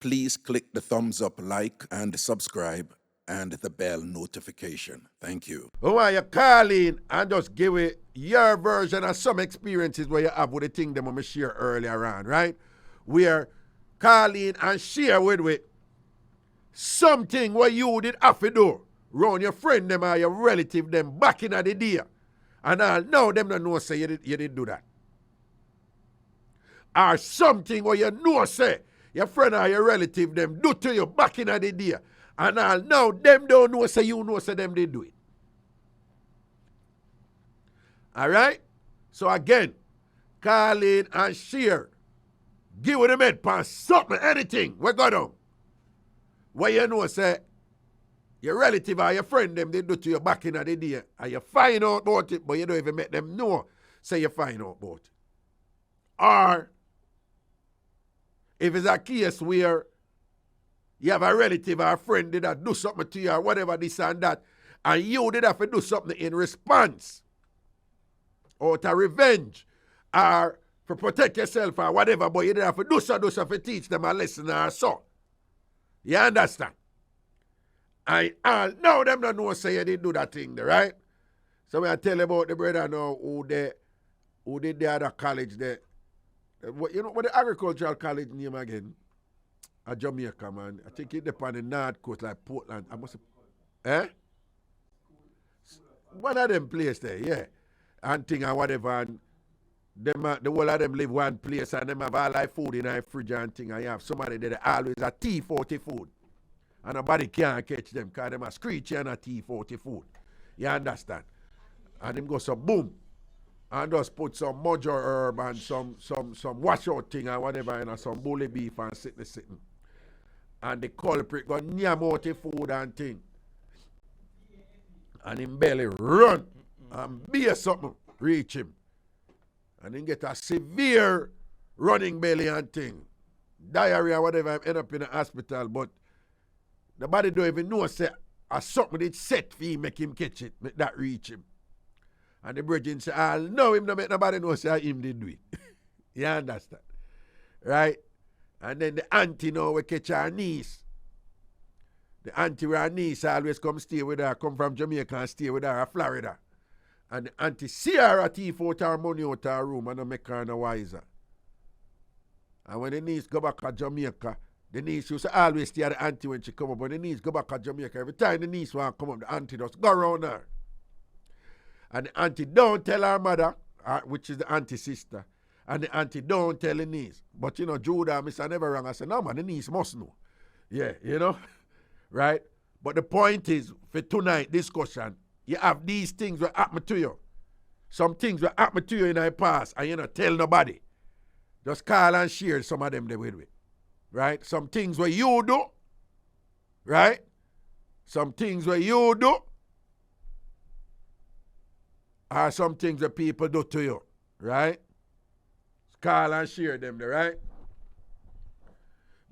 Please click the thumbs up, like, and subscribe, and the bell notification. Thank you. Who are you calling and just give it your version of some experiences where you have with the thing that I share earlier on, right? We are calling and share with something what you did have to do around your friend them or your relative them back in the day. And all now them don't know say you did do that. Or something where you know say your friend or your relative them do to you back in the day. And all now them don't know say you know say them they do it. Alright? So again, call in and share. Give them head pan something, anything. We got on. Where you know say your relative or your friend them they do to you back in the day. And you find out about it, but you don't even make them know say you find out about it. Or if it's a case where you have a relative or a friend that do something to you or whatever this and that, and you did have to do something in response or to revenge or to protect yourself or whatever, but you did have to do so to teach them a lesson or so. You understand? And now them don't know say you did do that thing there, right? So when I tell you about the brother now who did the other college there. You know what the agricultural college name again? A Jamaica, man. I think it depends on the north coast, like Portland. I must have, one of them place there, yeah. And thing and whatever. And them, the whole of them live one place and them have all like food in their fridge and thing. And you have somebody that always a T40 food. And nobody can't catch them because them a screechy and a T40 food. You understand? And them go so boom. And just put some mojo herb and some washout thing and whatever and some bully beef and sitting. And the culprit go near out the food and thing. And him belly run and beer something reach him. And he get a severe running belly and thing. Diarrhea, whatever, end up in the hospital, but the body don't even know say something did set for him, make him catch it, make that reach him. And the brethren say, no, him no make nobody know say him did do it. You understand? Right? And then the auntie now we catch her niece. The auntie with her niece always come stay with her, come from Jamaica and stay with her in Florida. And the auntie see her a thief out her money out her room and make her no wiser. And when the niece go back to Jamaica, the niece used to always stay at the auntie when she come up. When the niece go back to Jamaica, every time the niece want to come up, the auntie just go around her. And the auntie don't tell her mother, which is the auntie sister. And the auntie don't tell the niece. But you know, Judah, Mr. Never wrong. I said, no man, the niece must know. Yeah, you know? Right? But the point is, for tonight discussion, you have these things that happen to you. Some things that happen to you in the past, and you don't tell nobody. Just call and share some of them they with. Right? Some things where you do. Right? Some things where you do. Are some things that people do to you, right? Call and share them, right?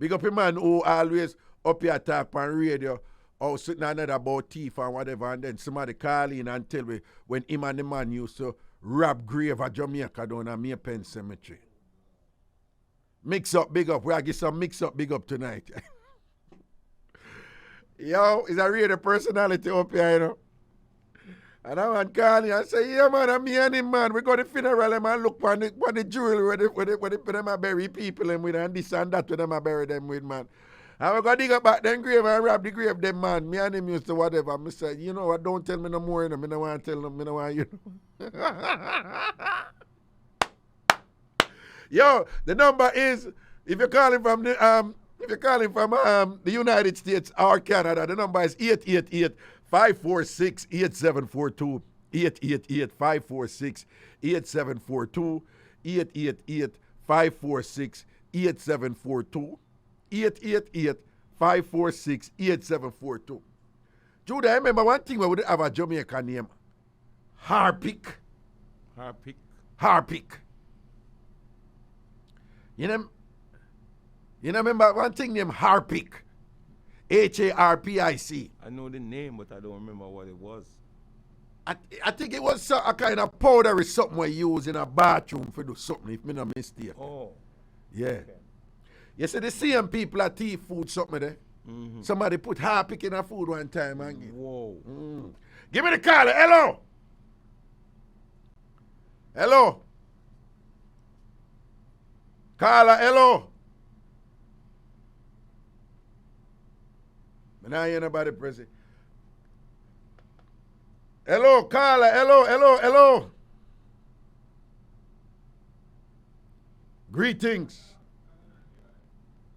Big up a man who always up here talk on radio or sitting another about thief and whatever, and then somebody call in and tell me when him and the man used to rob grave at Jamaica down at Maypen Cemetery. Mix up, big up. We'll get some mix up, big up tonight. Yo, is a radio personality up here, you know? And I man call you and say, yeah man, I'm me and him man. We go to the funeral and man look for the jewelry where they them a bury people and with and this and that where them a bury them with man. And we go dig up back them grave and rob the grave them man. Me and him used to whatever. I said, you know what, don't tell me no more, you know. Me no want to tell them, me no want you know. Yo, the number is, if you're calling from the United States or Canada, the number is 888-546-8742. 888-546-8742. 888-546-8742. 888-546-8742. Judah, I remember one thing we would have a Jamaican name. Harpic. You remember one thing named Harpic? Harpic. I know the name, but I don't remember what it was. I think it was a kind of powder or something we use in a bathroom for do something, if me not mistake. Oh. Yeah. Okay. You see the same people at tea food something there. Somebody put hard pick in a food one time and give. Whoa. Give me the caller. Hello. Hello. Caller, hello. I don't hear nobody press it. Hello, caller. Hello. Greetings.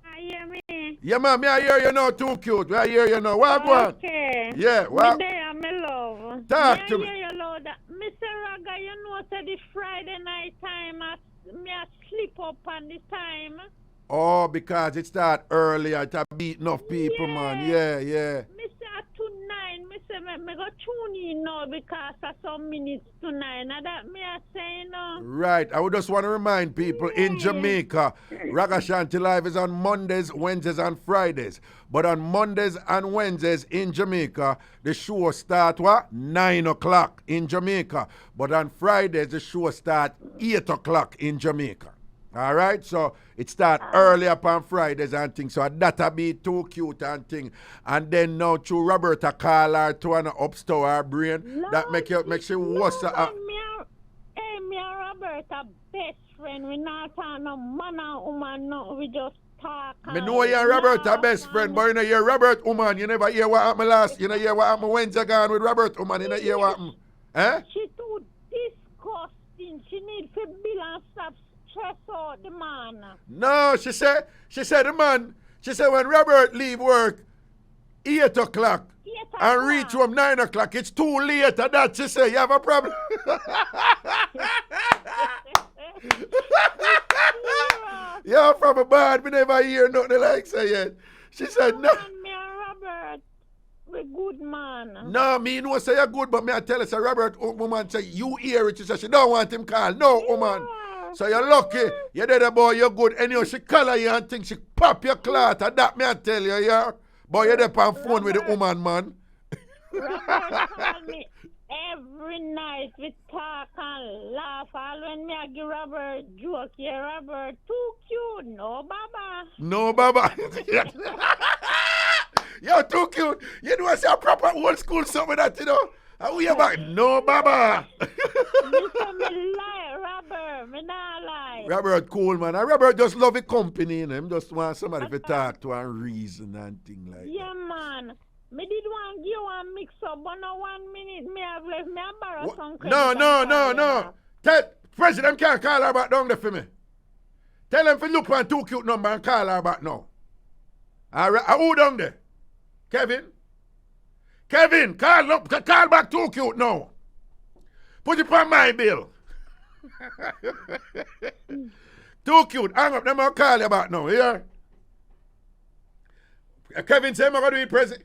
I hear me. Yeah, ma'am, I hear you now, too cute. I hear you now. What go on? Okay. Yeah, what? Me there, my love. Talk to me. I hear you, Lord. Mr. Raga, you know, say the Friday night time, me sleep up on the time. Oh, because it start early. I have beat enough people, man. Yeah. Me say at 2:09, me say me go tune in now because of some minutes to 9. Now that me a say, no. Right. I would just want to remind people in Jamaica, Ragashanti Live is on Mondays, Wednesdays, and Fridays. But on Mondays and Wednesdays in Jamaica, the show start what? 9 o'clock in Jamaica. But on Fridays, the show start 8 o'clock in Jamaica. All right, so it start early up on Fridays and things. So that'll be too cute and thing. And then now to Roberta call her to an upstore her brain. Lord, that make she worse. Me and Roberta best friend. We not on no man and woman, no. We just talk. Me know you're Roberta best friend, but you know you're Robert woman. You never hear what happened last. You know hear what happened Wednesday gone with Robert woman. You know hear what happened. Eh? She too disgusting. She need to bill and stop stress out the man. No, she said the man. She said when Robert leave work 8 o'clock and reach home 9 o'clock, it's too late. And that she said you have a problem. Yeah, from a bad, we never hear nothing like say yet. She said no. Me and Robert, we good man. No, me no say you're good, but me I tell her, say Robert, woman say you hear it. She said she don't want him call. No, woman. So you're lucky. You're dead boy, you're good. Anyhow, she call you and think she pop your clot. And that me I tell you, yeah. Boy, you're there on phone with the woman, man. Robert call me every night. We talk and laugh. All when me I give Robert joke, yeah, Robert too cute. No, baba. No, baba. You're too cute. You know, it's a proper old school something that, you know. How you back? No, baba. Me say me lie, Robert. Me not lie. Robert cool, man. And Robert just love the company, you know. Him just want somebody to talk to and reason and thing like that. Yeah, man. Me did want give one mix up, but no 1 minute me have left. Me a borrow some credit. No. Tell President can't call her back down there for me. Tell him to look for a too cute number and call her back now. All right, who down there? Kevin, call back too cute now. Put it on my bill. Too cute. Hang up, them I'll call you back now, here. Kevin say I'm going to be present.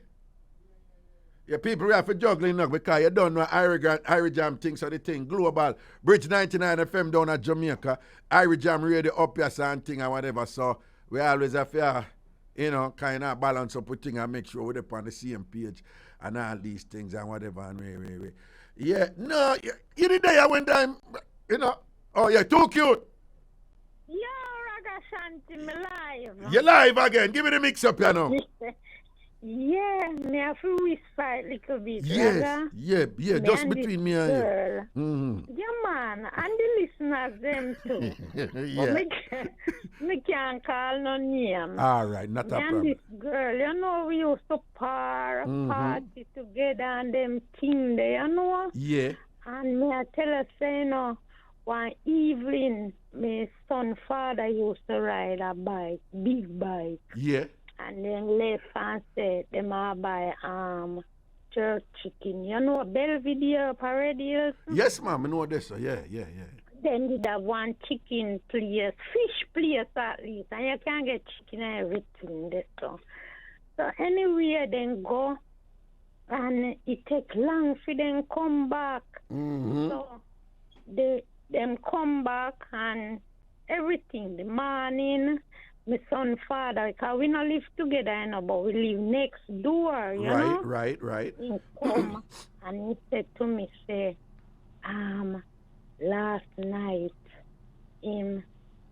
Yeah, people have to juggling now because you don't know IrieJam things or the thing. Global. Bridge 99 FM down at Jamaica. IrieJam radio up here and thing and whatever. So we always have to, kind of balance up with things and make sure we're on the same page and all these things and whatever. And we. Yeah, no, you did there one time, Oh, yeah, too cute. Yo, Ragashanti, me live. You live again. Give me the mix up, Yeah, me have to whisper a little bit. Yes, Raga. yeah, just between me and girl. you. Mm-hmm. Yeah, man, and the listeners, them too. Yeah. But me can't call no name. All right, not a Me and problem. this girl, we used to party together and them thing there, Yeah. And me I tell her, say, one evening, my son father used to ride a bike, big bike. Yeah. And then left and said, them a buy jerk chicken. You know Belvedere already? Yes, ma'am, I know this. Yeah. Then did have one chicken place, fish place at least. And you can get chicken and everything there. So anyway, then go. And it take long for them come back. Mm-hmm. So them come back and everything. The morning, my son father, because we not live together, but we live next door, you know? Right. He come and he said to me, say, last night, him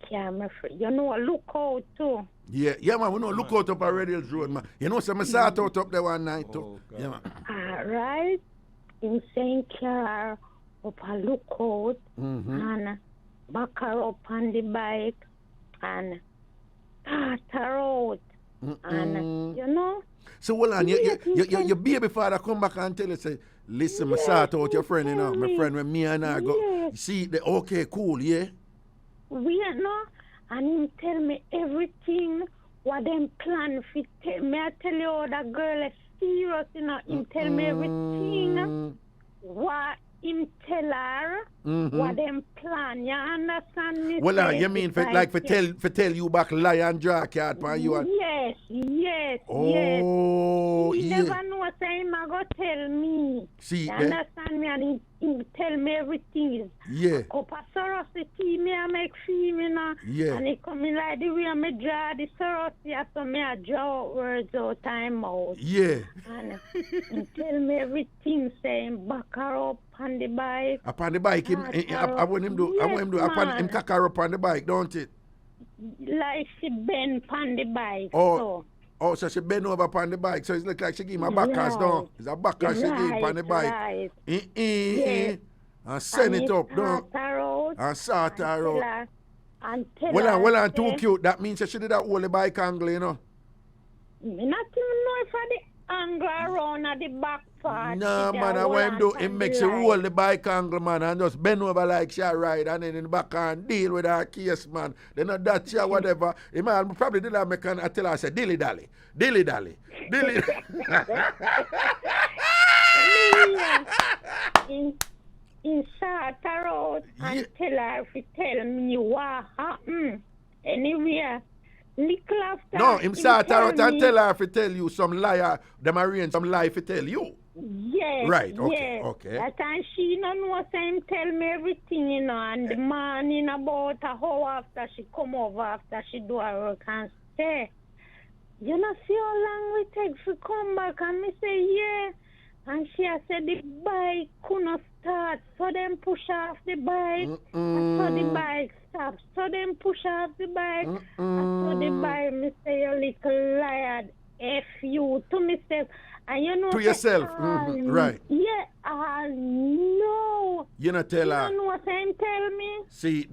car, my friend. You know, look out too. Yeah, man, we know look out up a Red Hills Road, man. You know, some sort out up there one night too. God. Yeah, man. All right. In St. Car up a lookout and back her up on the bike and start her out. And, you know. So, hold on, your baby father come back and tell you, say, listen, I sort out your friend, you know, my friend, when me and her go, see, okay, cool, yeah? We know, and him tell me everything, what them plan for. Me I tell you, how that girl is serious, you know. Him tell me everything, what him tell her, what them plan. You understand me? Well, you mean for tell you back lie and draw card for you? Yes. Oh, He yeah. never know, so him a go tell me. See, You understand me? And he tell me everything. Yeah. Cup of sorosity, me I make film, you know. Yeah. And he come in like the way I draw the sorosity, so me I draw words out time out. Yeah. And he tell me everything, saying back her up on the bike. Upon the bike, I want him do. I want him do. Upon him cack her up on the bike, don't it? Like she bend on the bike. So she bend over upon the bike. So it's look like she give him a backers down. It's a backers she give him on the bike. Right. And send it up, don't. And sort her out. Well, and too cute. That means she did that whole bike angle, you know. Me not even know if I the angle around at the back part. No, man, I want him do. It makes you roll the bike angle, man, and just bend over like she ride, and then in the back and deal with her case, man. Then that she whatever. He might probably did that. I tell her, I say, dilly dally. In sort her out and tell her if he tell me what happened. Anyway, little after. No, him sort her out and tell her if he tell you some liar, them arrange some lie if he tell you. Yes. Right, okay, yes. okay. That time she don't know, so him tell me everything, you know, and the morning about a hour after she come over, after she do her work and stay. You know, see how long we take to come back, and me say, yeah. And she said the bike couldn't start, so them push off the bike, and so the bike stopped. So them push off the bike, and so the bike, me say, you little liar, F you, to myself. And you know, to yourself, right. Yeah, no. You not tell her. You know what I'm tell me? See it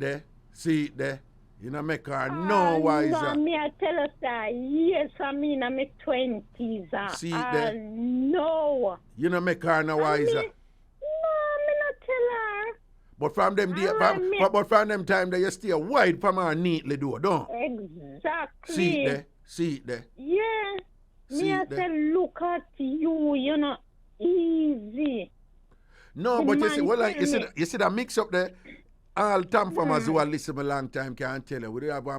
there. You know, make her know why is that. No, me I tell her, sir, yes, I mean, I'm in my 20s. See it there. No. You know, make her know why is that. No, me not tell her. But from them day, but from them time that you stay wide from her neatly do, don't? Exactly. See it there. Yeah. See Me I there. say, look at you know, easy. No, The but you man see, well, like, tell me. you see that mix up there. All TamFam who have listened a long time can tell you. We have a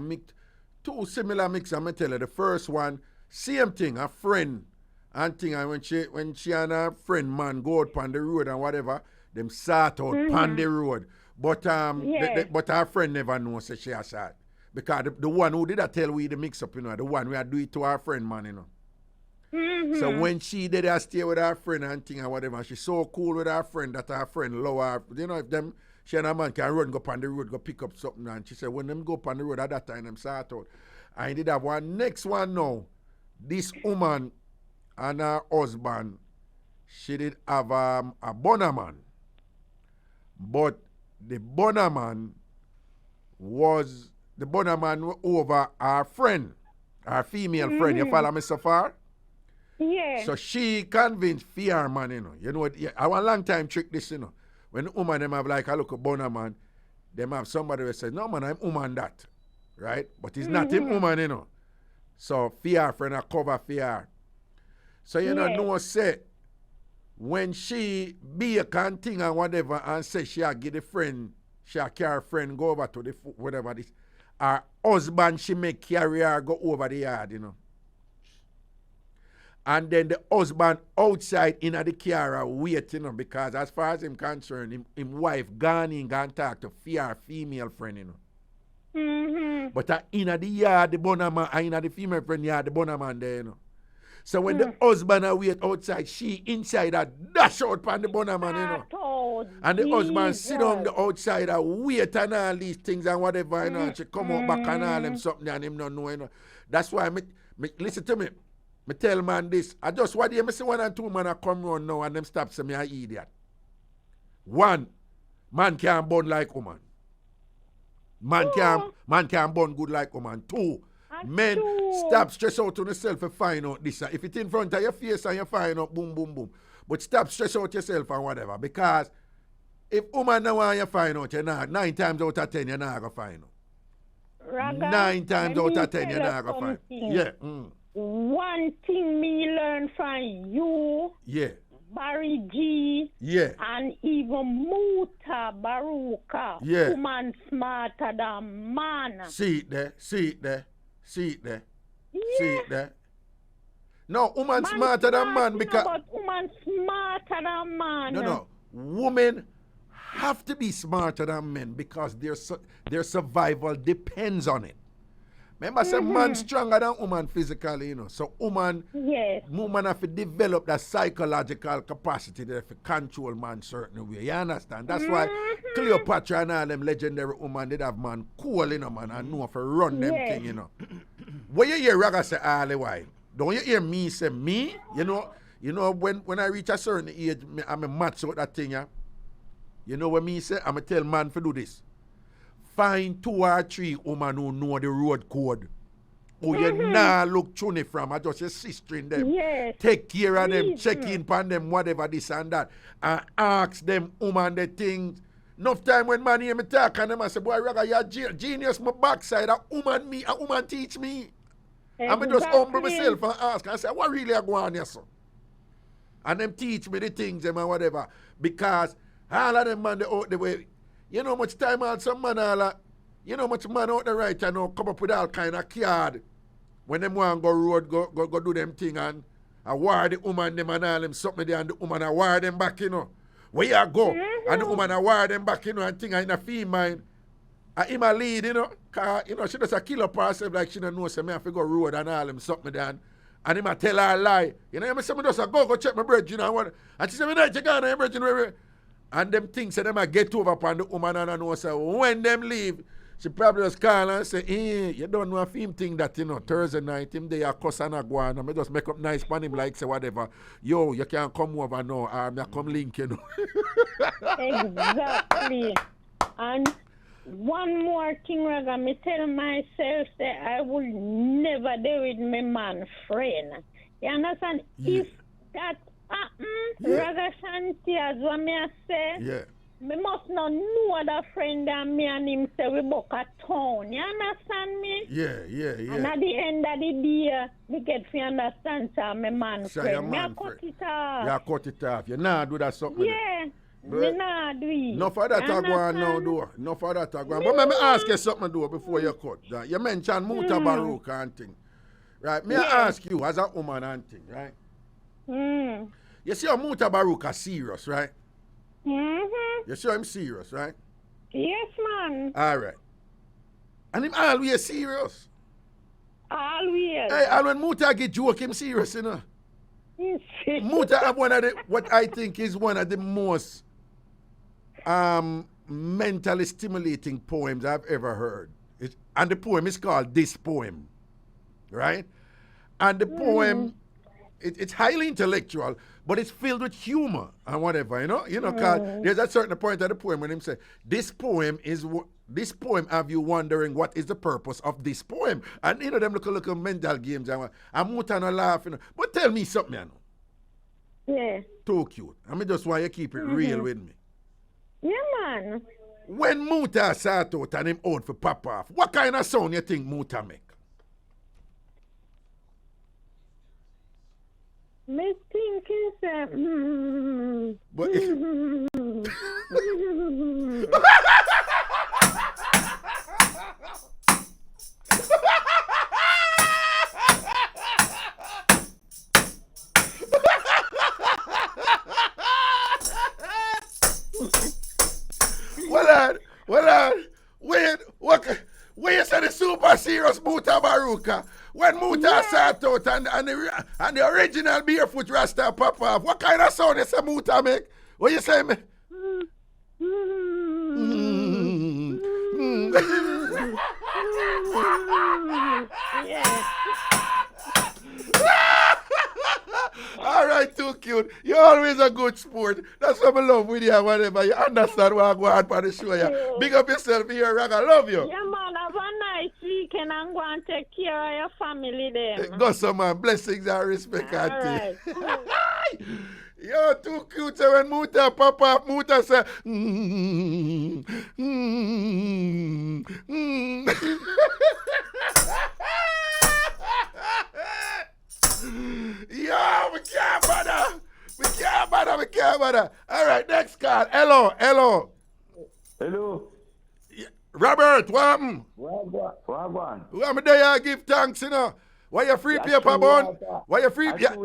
two similar mix. I'm gonna tell you. The first one, same thing, a friend and thing. And when she and her friend man go out on the road and whatever, them sort out on the road. But but our friend never knows that she has sat. Because the one who did that tell we the mix up, you know, the one we had do it to our friend man, you know. So when she did that stay with her friend and thing and whatever, she's so cool with her friend that her friend love her. You know, if them she and her man can run go up on the road, go pick up something, and she said when them go up on the road at that time them sort out. I did have one next one now. This woman and her husband, she did have a bonnerman. But the bonnerman was over our friend, our female friend. You follow me so far? Yeah. So she convinced fear man, you know. You know what? I want a long time trick this, you know. When the woman them have like a look at boner man, them have somebody who says, no man, I'm woman that. Right? But it's not him woman, you know. So fear friend a cover fear. So you know say when she be a can thing and whatever and say she a give the friend, she a carry friend go over to the whatever this. Her husband she make carry her go over the yard, you know. And then the husband outside in the car waiting, you know, because as far as him concerned, him wife gone in, gone talk to fear female friend, you know. But in the yard, the bonner man, in the female friend yard, the bonner man there, you know. So when the husband wait outside, she inside a dash out on the bonner man, you know. And the husband sit on Jesus. the outside and wait and all these things and whatever, you know, and she come out back and all them something and him not know, you know. That's why listen to me. Me tell man this. I just what you see 1 and 2 man a come round now and them stop say me an idiot. One, man can't burn like woman. Man can't burn good like woman. Two, men stop stress out on yourself and find out this. If it's in front of your face and you find out boom, boom, boom. But stop stress out yourself and whatever. Because if woman don't want you find out, you're not, 9 times out of 10 you're not going to find out. Raga, 9 times let out me of 10 tell you're you not going to find something. Yeah. One thing me learn from you, Yeah. Barry G, Yeah. and even Muta Baruka, Yeah. woman smarter than man. See it there. See it there. See it there. Yeah. See it there. No, woman smarter than man because... But woman smarter than man. No. Women have to be smarter than men because their survival depends on it. Remember, say man stronger than woman physically, you know. So woman have to develop that psychological capacity there to control man certain way. You understand? That's why Cleopatra and all them legendary women did have man cool, you know, man, and know for run them thing, you know. When you hear Raga say all the while, don't you hear me say me? You know when I reach a certain age, I'm a match out that thing, yeah. You know what me say? I'm going to tell man to do this. Find 2 or 3 women who know the road code. Who you nah look chunny from. I just your sister in them. Yes. Take care of them, check in on them, whatever this and that. And ask them woman the things. Enough time when man hear me talk and them I say, boy, Raga, you're genius, my backside. A woman teach me. Exactly. I just humble myself and ask. I say, what really I go on here, son? And them teach me the things them and whatever. Because all of them man they out the way. You know much time out some man all you know much man out the right and now come up with all kind of card. When them want go road, go do them thing and award the woman them and all them something there and the woman award them back, you know. Where you go? And the woman award them back, you know, and thing in a female. And him a lead, you know, cause you know, she just a kill up herself like she don't know so me have to go road and all them something there. And him a tell her a lie. You know, me say me just a go check my bread, you know. And she say me not check on her bread, you know. And them things say them a get over upon the woman and I know so when them leave, she probably just call and say, you don't know a film thing that, you know, Thursday night, him they a cuss and a go on, and I just make up nice upon him like say whatever. Yo, you can't come over now, I come link, you know. Exactly. And one more thing, Raga, me tell myself that I will never do with my man friend. You understand? Yeah. If that Ragashanti as what me I say, Yeah. me must not know other friend than me and him say we book a town. You understand me? Yeah. And at the end of the day, me get to understand so my man So friend. your Me man a cut friend. it off. You cut it off. You nah do that something. Yeah. Me nah do it. No for that I go on now, though. No for that I go on. But let me ask you something, though, before you cut. You mentioned Muta Baruka and thing. Right? May I ask you, as a woman and thing, right? You see how Muta Baruka serious, right? You see him serious, right? Yes, man. All right. And him always serious. Always. Hey, and when Muta get joke, him serious, you know. Muta have one of the, what I think is one of the most mentally stimulating poems I've ever heard. And the poem is called This Poem, right? And the poem, it's highly intellectual, but it's filled with humor and whatever, you know. Cause there's a certain point of the poem when him say, this poem have you wondering what is the purpose of this poem. And you know, them look mental games and I'm not laughing. But tell me something, you know. Yeah. Too cute. I mean, just why you keep it real with me. Yeah, man. When Muta sat out and him out for pop off, what kind of sound you think Muta make? Me thinking that. But if, Well on. Wait, where you say the super serious Muta Baruka? When Muta sat out and the original barefoot Rasta pop off, what kind of sound you say Muta make? What you say me? Yeah. All right, too cute. You're always a good sport. That's what I love with you and whatever. You understand what I go on for the show. Yeah. Big up yourself here, Raga. Love you. Yeah, man, have a nice weekend and go and take care of your family then. Go some man. Blessings and respect, All auntie. right. You're too cute. So when Muta pop up, Muta say, Yo, we can't bother. We can't bother. We can't bother. All right, next call. Hello. Hello. Robert, what happened? Wagwan. Who am I there? Give thanks, you know. Why you free paper, bun? Why you free paper?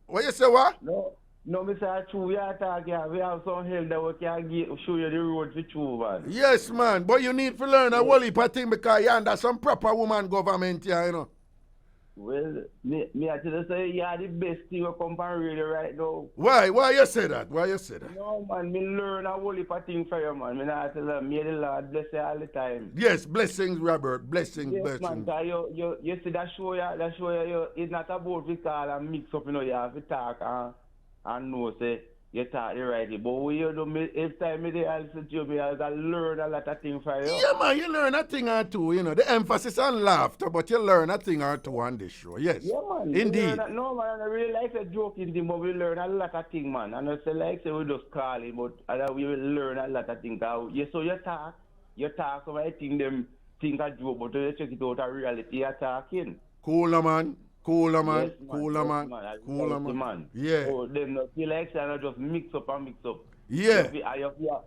What you say, what? No, Mr. True, we are talking. We have some help that we can show you the road to true, man. Yes, man. But you need to learn a whole heap of things because you under some proper woman government here, you know. Well, me I tell you say you are the best thing we come from radio right now. Why? Why you say that? Why you say that? No, man, me learn a whole heap of things from you, man. Me not tell you, may the Lord bless you all the time. Yes, blessings, Robert. Blessings, Yes, blessings. man, you see that show, it's not about we call and mix up, you know, you have to talk and know, say, you talk the right thing. But when you do, every time I listen to you, I learn a lot of things from you. Yeah, man, you learn a thing or two, you know. The emphasis on laughter, but you learn a thing or two on this show. Yes. Yeah, man. Indeed. No, man, I really like the joking thing, but we learn a lot of things, man. And I say, like, say, we just call it, but we will learn a lot of things. So you talk, so I think them think a joke, but you check it out, a reality, you're talking. Cooler, man. Cooler, man. Yes, Cooler, man. Cooler, man. Yeah. So then, you like, say, I just mix up. Yeah.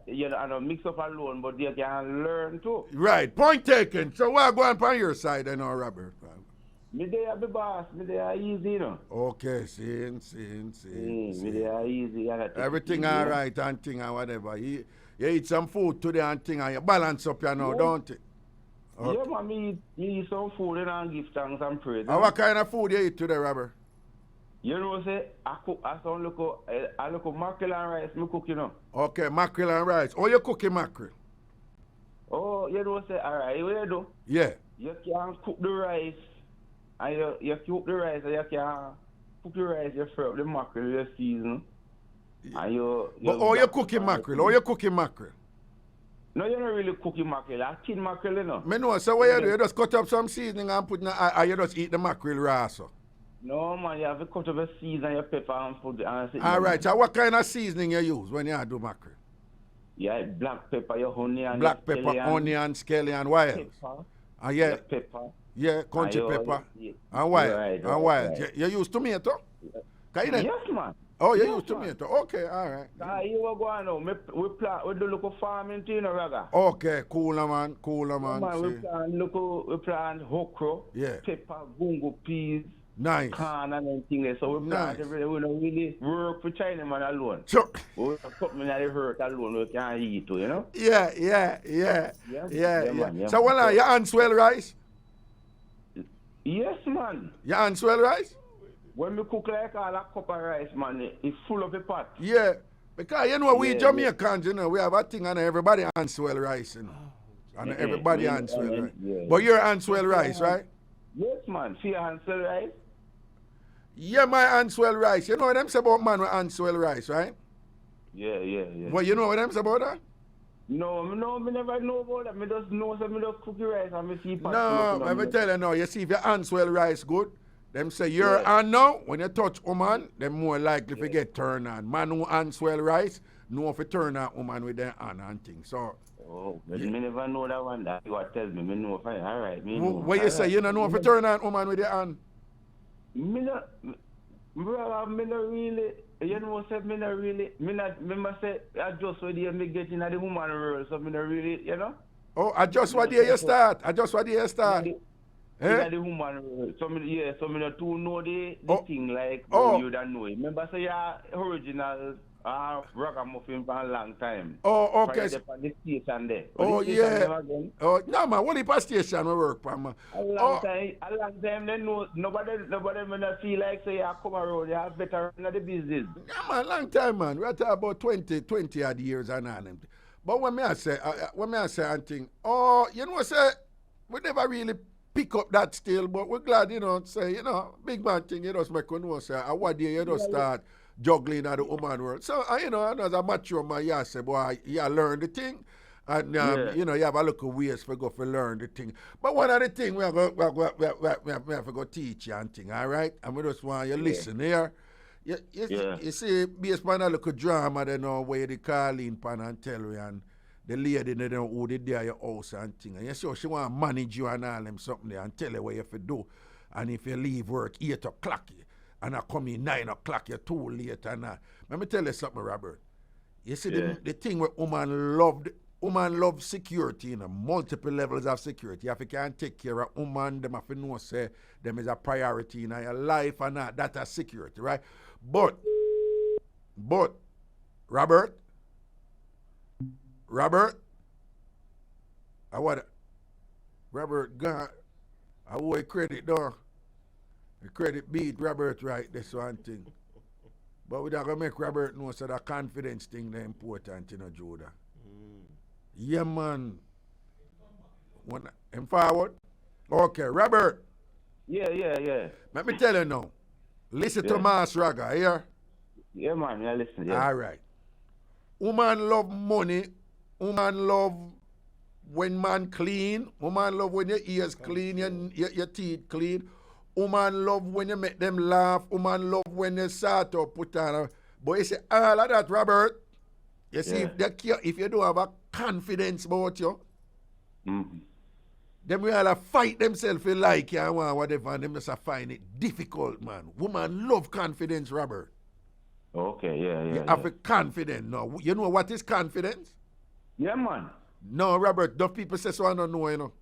You know, mix up alone, but you can learn too. Right. Point taken. So what going on your side then, Robert? Me there be boss, me there easy, you know. Okay, seeing. Me there easy. Everything all right and thing and whatever. You eat some food today and thing and you balance up, you know, don't you? Okay. Yeah, man, me eat some food and give thanks and praise. And what kind of food you eat today, Robert? You know, say, I look mackerel and rice, me cook, you know. Okay, mackerel and rice. Oh, you cooking mackerel? Oh, you know, say, all right, what you do? Yeah. You can cook the rice, and you cook the rice, and you can cook the rice, you fry up the mackerel, you season. And you cooking mackerel? Oh, you cooking mackerel? No, you're not really cooking mackerel. I tin mackerel, you know. Me know, so what you do? You just cut up some seasoning and put in and you just eat the mackerel raw, so? No, man, you have to cut up a season, your pepper and put it. All right, so what kind of seasoning you use when you do mackerel? Yeah, black pepper, your onion. Black pepper, onion, scallion, what else? Pepper. Yeah. Pepper. Yeah, country pepper. Yeah. And wild. Right, and wild. You use tomato? Yes, man. Oh, you Yes, use tomato. Okay, all right. You were going on. We do local farming too, you know, Raga. Okay, cooler man. We plant okra, Yeah. pepper, bungo peas, Nice. corn and everything there. So we plant everything. We don't really work for Chinaman alone. Sure. We have something that they hurt alone we can eat too, you know? Yeah. Man, So what are your hands swell rice? Yes, man. Your hands swell rice? When we cook like all a cup of rice, man, it's full of a pot. Yeah. Because you know we Yeah, Jamaicans, you know, we have a thing on everybody hands swell rice, you know. And everybody hands swell rice. Yeah. But your hands swell rice, right? Yes, man. See your hands swell rice? Yeah, my hands swell rice. You know what them say about man with hands swell rice, right? Yeah. Well, you know what them say about that? No, me never know about that. Me just know, so me just cook the rice and me see pot. No, let me tell you now, you see if your hands swell rice good, them say your hand now, when you touch woman, them more likely to get turned on. Man who hands swell rice, know if you turn on woman with their hand and things. So, but me never know that one. That you got tell me. Me know if I, all right, me know. what you say, you don't know if you turn on woman with your hand? Me not really, you know, say me not really, me must say, I just when me get in the woman world, so me not really, you know. Oh, I just what day you start. In the woman world. So me not too know the thing like you don't know it. Remember say you're original Ragamuffin for a long time. Oh, okay. Right there on the station there. Oh, The station yeah. never again. Oh, no, man. What if a station we work for, man? A long time, they know, nobody will feel like say, you come around, you have better run the business. Yeah, man, long time, man. We're talking about 20 odd years and all them. But when I say and thing, oh, you know, say, we never really pick up that still, but we're glad, you know, say, you know, big man thing, you just make you know, say, what day you just start juggling at the woman world. So, you know, as a mature man, you say, boy, you learn the thing. And, you know, you have a little ways for go for learn the thing. But one of the things we have to go teach you and thing, all right? And we just want you listen here. You see, based on a little drama, they know where they call in pan and tell you, and the lady, they know who they there your house and thing. And you see, she want to manage you and all them something there and tell you what you have to do. And if you leave work 8 o'clock, and I come in 9 o'clock, you're too late and all. Let me tell you something, Robert. You see, the thing where woman love security, you know, multiple levels of security. If you can't take care of woman, them have to know, say, them is a priority in your life and all. That's a security, right? But, Robert, Robert, God, I owe a credit, though. The credit beat Robert right, this one thing. But we don't make Robert know so that confidence thing is important, you know, Judah. Yeah, man. Him forward? Okay, Robert. Yeah. Let me tell you now. Listen to Master Raga, here? Yeah, man, yeah, listen. Yeah. All right. Woman love money. Woman love when man clean. Woman love when your ears clean, your teeth clean. Woman love when you make them laugh. Woman love when you start to put on. But you see all of that, Robert. You see, if you don't have a confidence about you, them will fight themselves for like you and whatever, and them just find it difficult, man. Woman love confidence, Robert. Okay, yeah. You have a confidence. No, you know what is confidence? Yeah, man. No, Robert, those people say so I don't know, you know.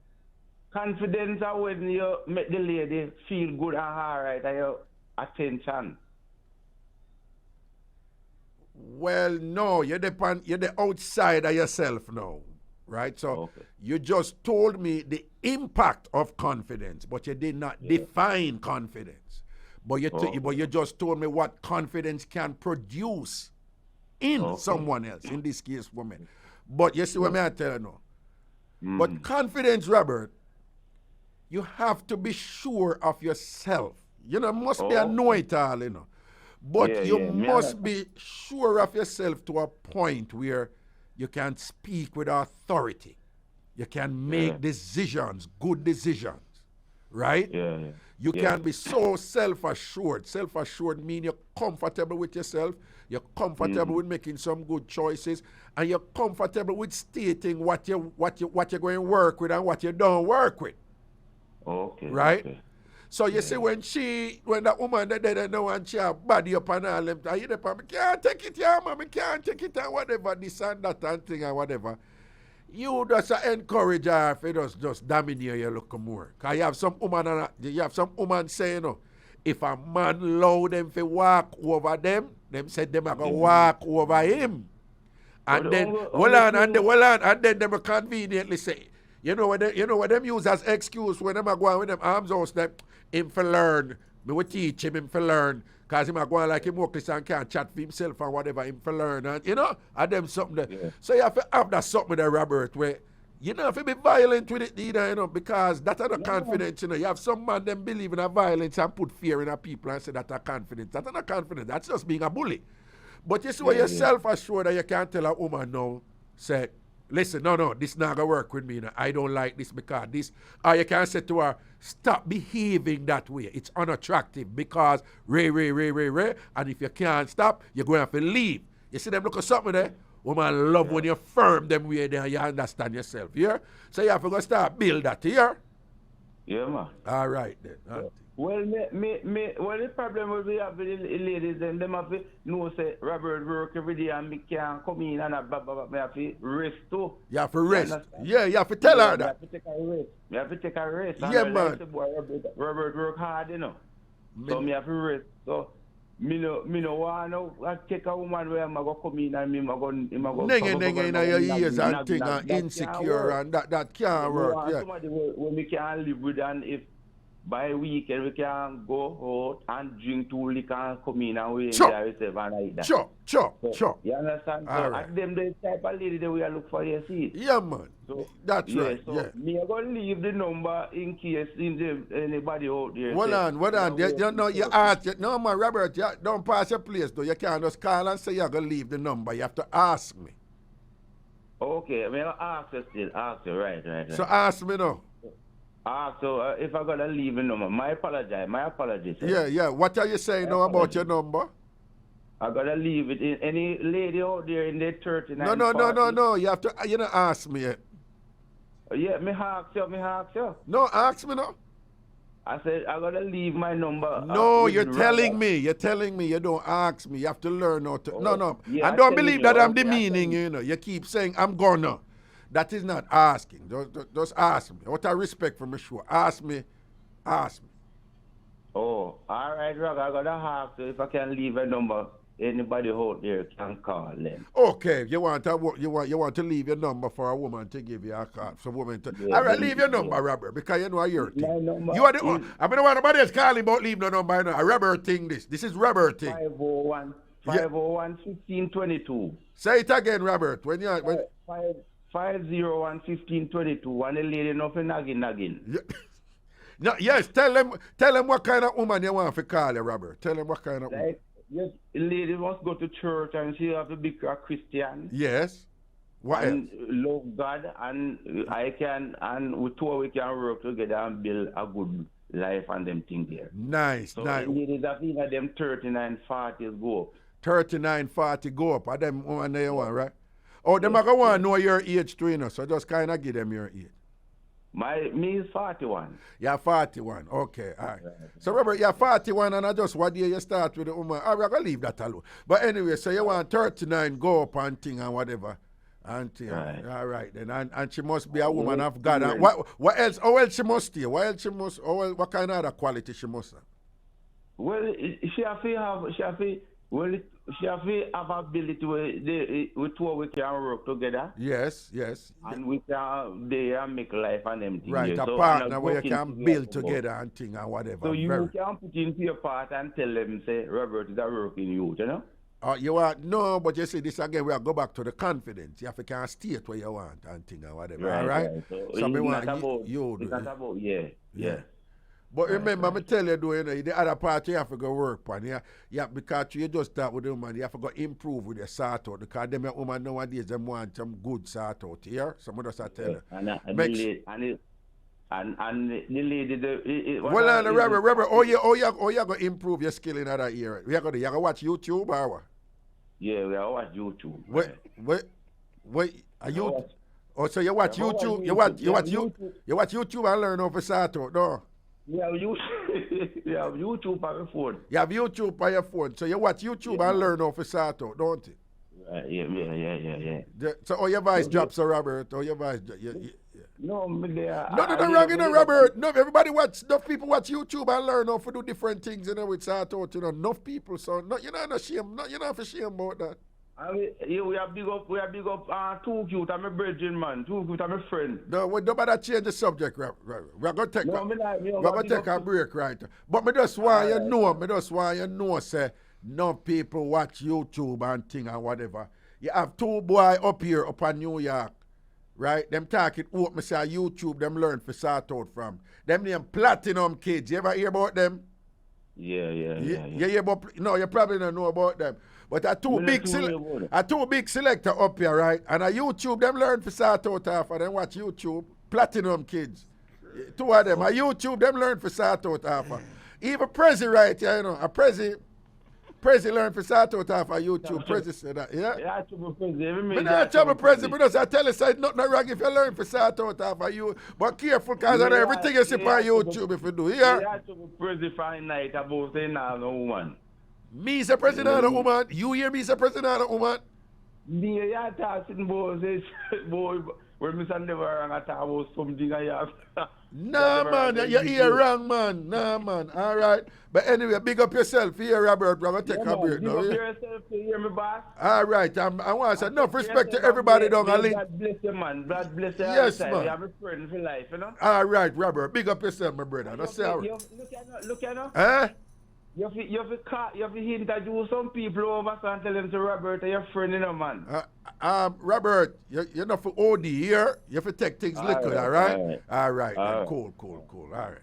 Confidence is when you make the lady feel good and alright and your attention. Well, no, you're the outside of yourself now, right? So you just told me the impact of confidence, but you did not define confidence. But you just told me what confidence can produce in someone else, in this case, woman. But you see what I tell you now. But confidence, Robert, you have to be sure of yourself. You know, must be a know-it-all, you know. But you must be sure of yourself to a point where you can speak with authority. You can make decisions, good decisions, right? You can be so self-assured. Self-assured means you're comfortable with yourself, you're comfortable with making some good choices, and you're comfortable with stating what you're going to work with and what you don't work with. Right? Okay. So you see when that woman that didn't know and she have body up and all them, I can't take it, yeah, man, I can't take it and whatever, this and that and thing and whatever. You just encourage her if it just dominate you look more. Because you have some woman saying, you know, if a man allow them to walk over them said them are going to walk over him. And then, and then them conveniently say, you know what them use as excuse when them are going with them arms out, that him for learn. Me will teach him for learn. Because him are going like him work and can't chat for himself and whatever, him for learn. And you know, and them something there. Yeah. So you have to have that something there, Robert, where you don't have to be violent with it either, you know, because that's not confidence, you know. You have some man them believe in a violence and put fear in a people and say that's a confidence. That's not confidence. That's just being a bully. But you see when you're self-assured that you can't tell a woman no, say, listen, no, this not gonna work with me. No. I don't like this because this. Or you can say to her, stop behaving that way. It's unattractive because Ray. And if you can't stop, you're going to have to leave. You see them look at something there? Woman love when you firm them way there and you understand yourself. Yeah? So you have to go start build that here. Yeah, man. All right then. Yeah. Well, the problem will be with the ladies and them have to know say Robert work every day and me can't come in and me have to rest too. You have to rest. Yeah, you have to tell her that. You have to take a rest. Yeah, man. Robert work hard, you know. So me have to rest. So me no want to take a woman where I'm going to come in and me go Nenge in your ears and thing and insecure and that can't work. Yeah. Somebody when we can live with, and if by weekend we can go out and drink 2 liquor and come in and we enjoy ourselves and like that. Sure. You understand? All So right. at them the type of lady that we are look for, you see. Yeah, man. So, That's right. So Yeah. me I gonna leave the number in case anybody out there. Hold on. You know, you ask. No, man, Robert, you don't pass your place, though. You can't just call and say you're going to leave the number. You have to ask me. Okay, I mean, ask you, right. So ask me now. So if I gotta leave the number, my apologies. Sir. Yeah. What are you saying now about your number? I gotta leave it in any lady out there in the 39. No. You have to, ask me. Yeah, me ask you. No, ask me now. I said I gotta leave my number. No, you're telling me. You're telling me. You don't ask me. You have to learn how to. No. Yeah, I don't tell believe you, that I'm okay, demeaning, You keep saying, I'm gonna. That is not asking. Just ask me. What I respect from a show. Ask me. Oh, all right, Rag. I gotta ask you if I can leave a number. Anybody out there can call them. Okay, you want to leave your number for a woman to give you a call. So woman to, all right, leave your number, Robert, because you know your thing. My number You are the I mean, nobody else calling about leave no number. You know, a Robert thing. This is Robert thing. 501 1522. Say it again, Robert. When 501 1522. And the lady nothing nagging. Yeah. No, yes, tell them what kind of woman you want to call you, Robert. Tell them what kind of woman. Yes, a lady must go to church and she have to be a Christian. Yes. What and else? love God, and we can work together and build a good life and them things there. Nice. So ladies that think that them 39, 40s go up. 39, 40 go up. Are them woman they want, right? Oh, them are want to know your age too, so just kind of give them your age. Me is 41. You're 41. Okay, all right. So, Robert, you're 41, and I just what year you start with the woman. All right, I'm going to leave that alone. But anyway, so you want 39 go up and thing and whatever. And thing. Right. All right, then. And she must be a woman of God. And what else? How else she must stay? What kind of other quality she must have? Well, she have ability with two we can work together. Yes. And we can make life and them things. Right, a partner where you can build together and thing and whatever. So you can put into your part and tell them, say, Robert is a working youth, you know? You want no, but you see this again. We go back to the confidence. You have to can state where you want and thing and whatever. All right. So me want you do. It's not about yeah. But remember, I tell you, the other part you have to go work on. Yeah, because you just start with the woman, you have to go improve with your sort out. Because them women nowadays, them want some good sort out here. Someone just tell you. And the lady, well, Robert, you going to improve your skill in other area? You going to watch YouTube or what? Yeah, we watch YouTube. Wait, are you? Oh, so you watch YouTube? You watch YouTube and learn how to sort out, no? You have YouTube on your phone. You have YouTube on your phone, so you watch YouTube and learn how to sort out, don't you? Yeah. So how your voice drops, so Robert? How your voice? No, Robert. No, everybody enough people watch YouTube and learn how to do different things, with sort out, enough people, so you're not ashamed, you're not ashamed about that. We are big up Too Cute, I'm a virgin man. Too Cute, I'm a friend. No, we don't bother change the subject, we're going to take a break, right? But me just want you know, say, no people watch YouTube and thing and whatever. You have two boys up here up in New York, right? Them talking open, say YouTube, them learn for sort out from. Them name Platinum Kids. You ever hear about them? Yeah. You hear about, no, you probably don't know about them. But a two big selector up here, right? And a YouTube, them learn for sort out half and them watch YouTube. Platinum Kids. Two of them. A YouTube, them learn for sort out half. Even Prezi right here, a Prezi learn for sort out half of YouTube. Prezi said that, yeah? Yeah, trouble Prezi. I'm not trouble Prezi, but I tell you, say nothing wrong if you learn for sort out half of you. But careful, because of everything you see on YouTube if you do, yeah? Yeah, trouble Prezi fine night about saying no woman. Me is a president of a woman. You hear me is a president of a woman? Me, yeah, talking boy, when Mr. Never Wrong attack about something I have. Nah, man, you hear wrong, man. Nah, man. All right. But anyway, big up yourself here, Robert. We're going to take a break Big now. up Yeah? yourself, you hear me, boss? All right. I want to say enough respect to everybody down the link. God bless you, man. God bless you. Yes, all the time. man. You have a friend for life, you know? All right, Robert. Big up yourself, my brother. That's all right. Look at Eh? You have to interview some people over and tell them to Robert, your friend, you know, man. Robert, you're not for OD here. You have to take things liquid, all right? All right. Cool. All right.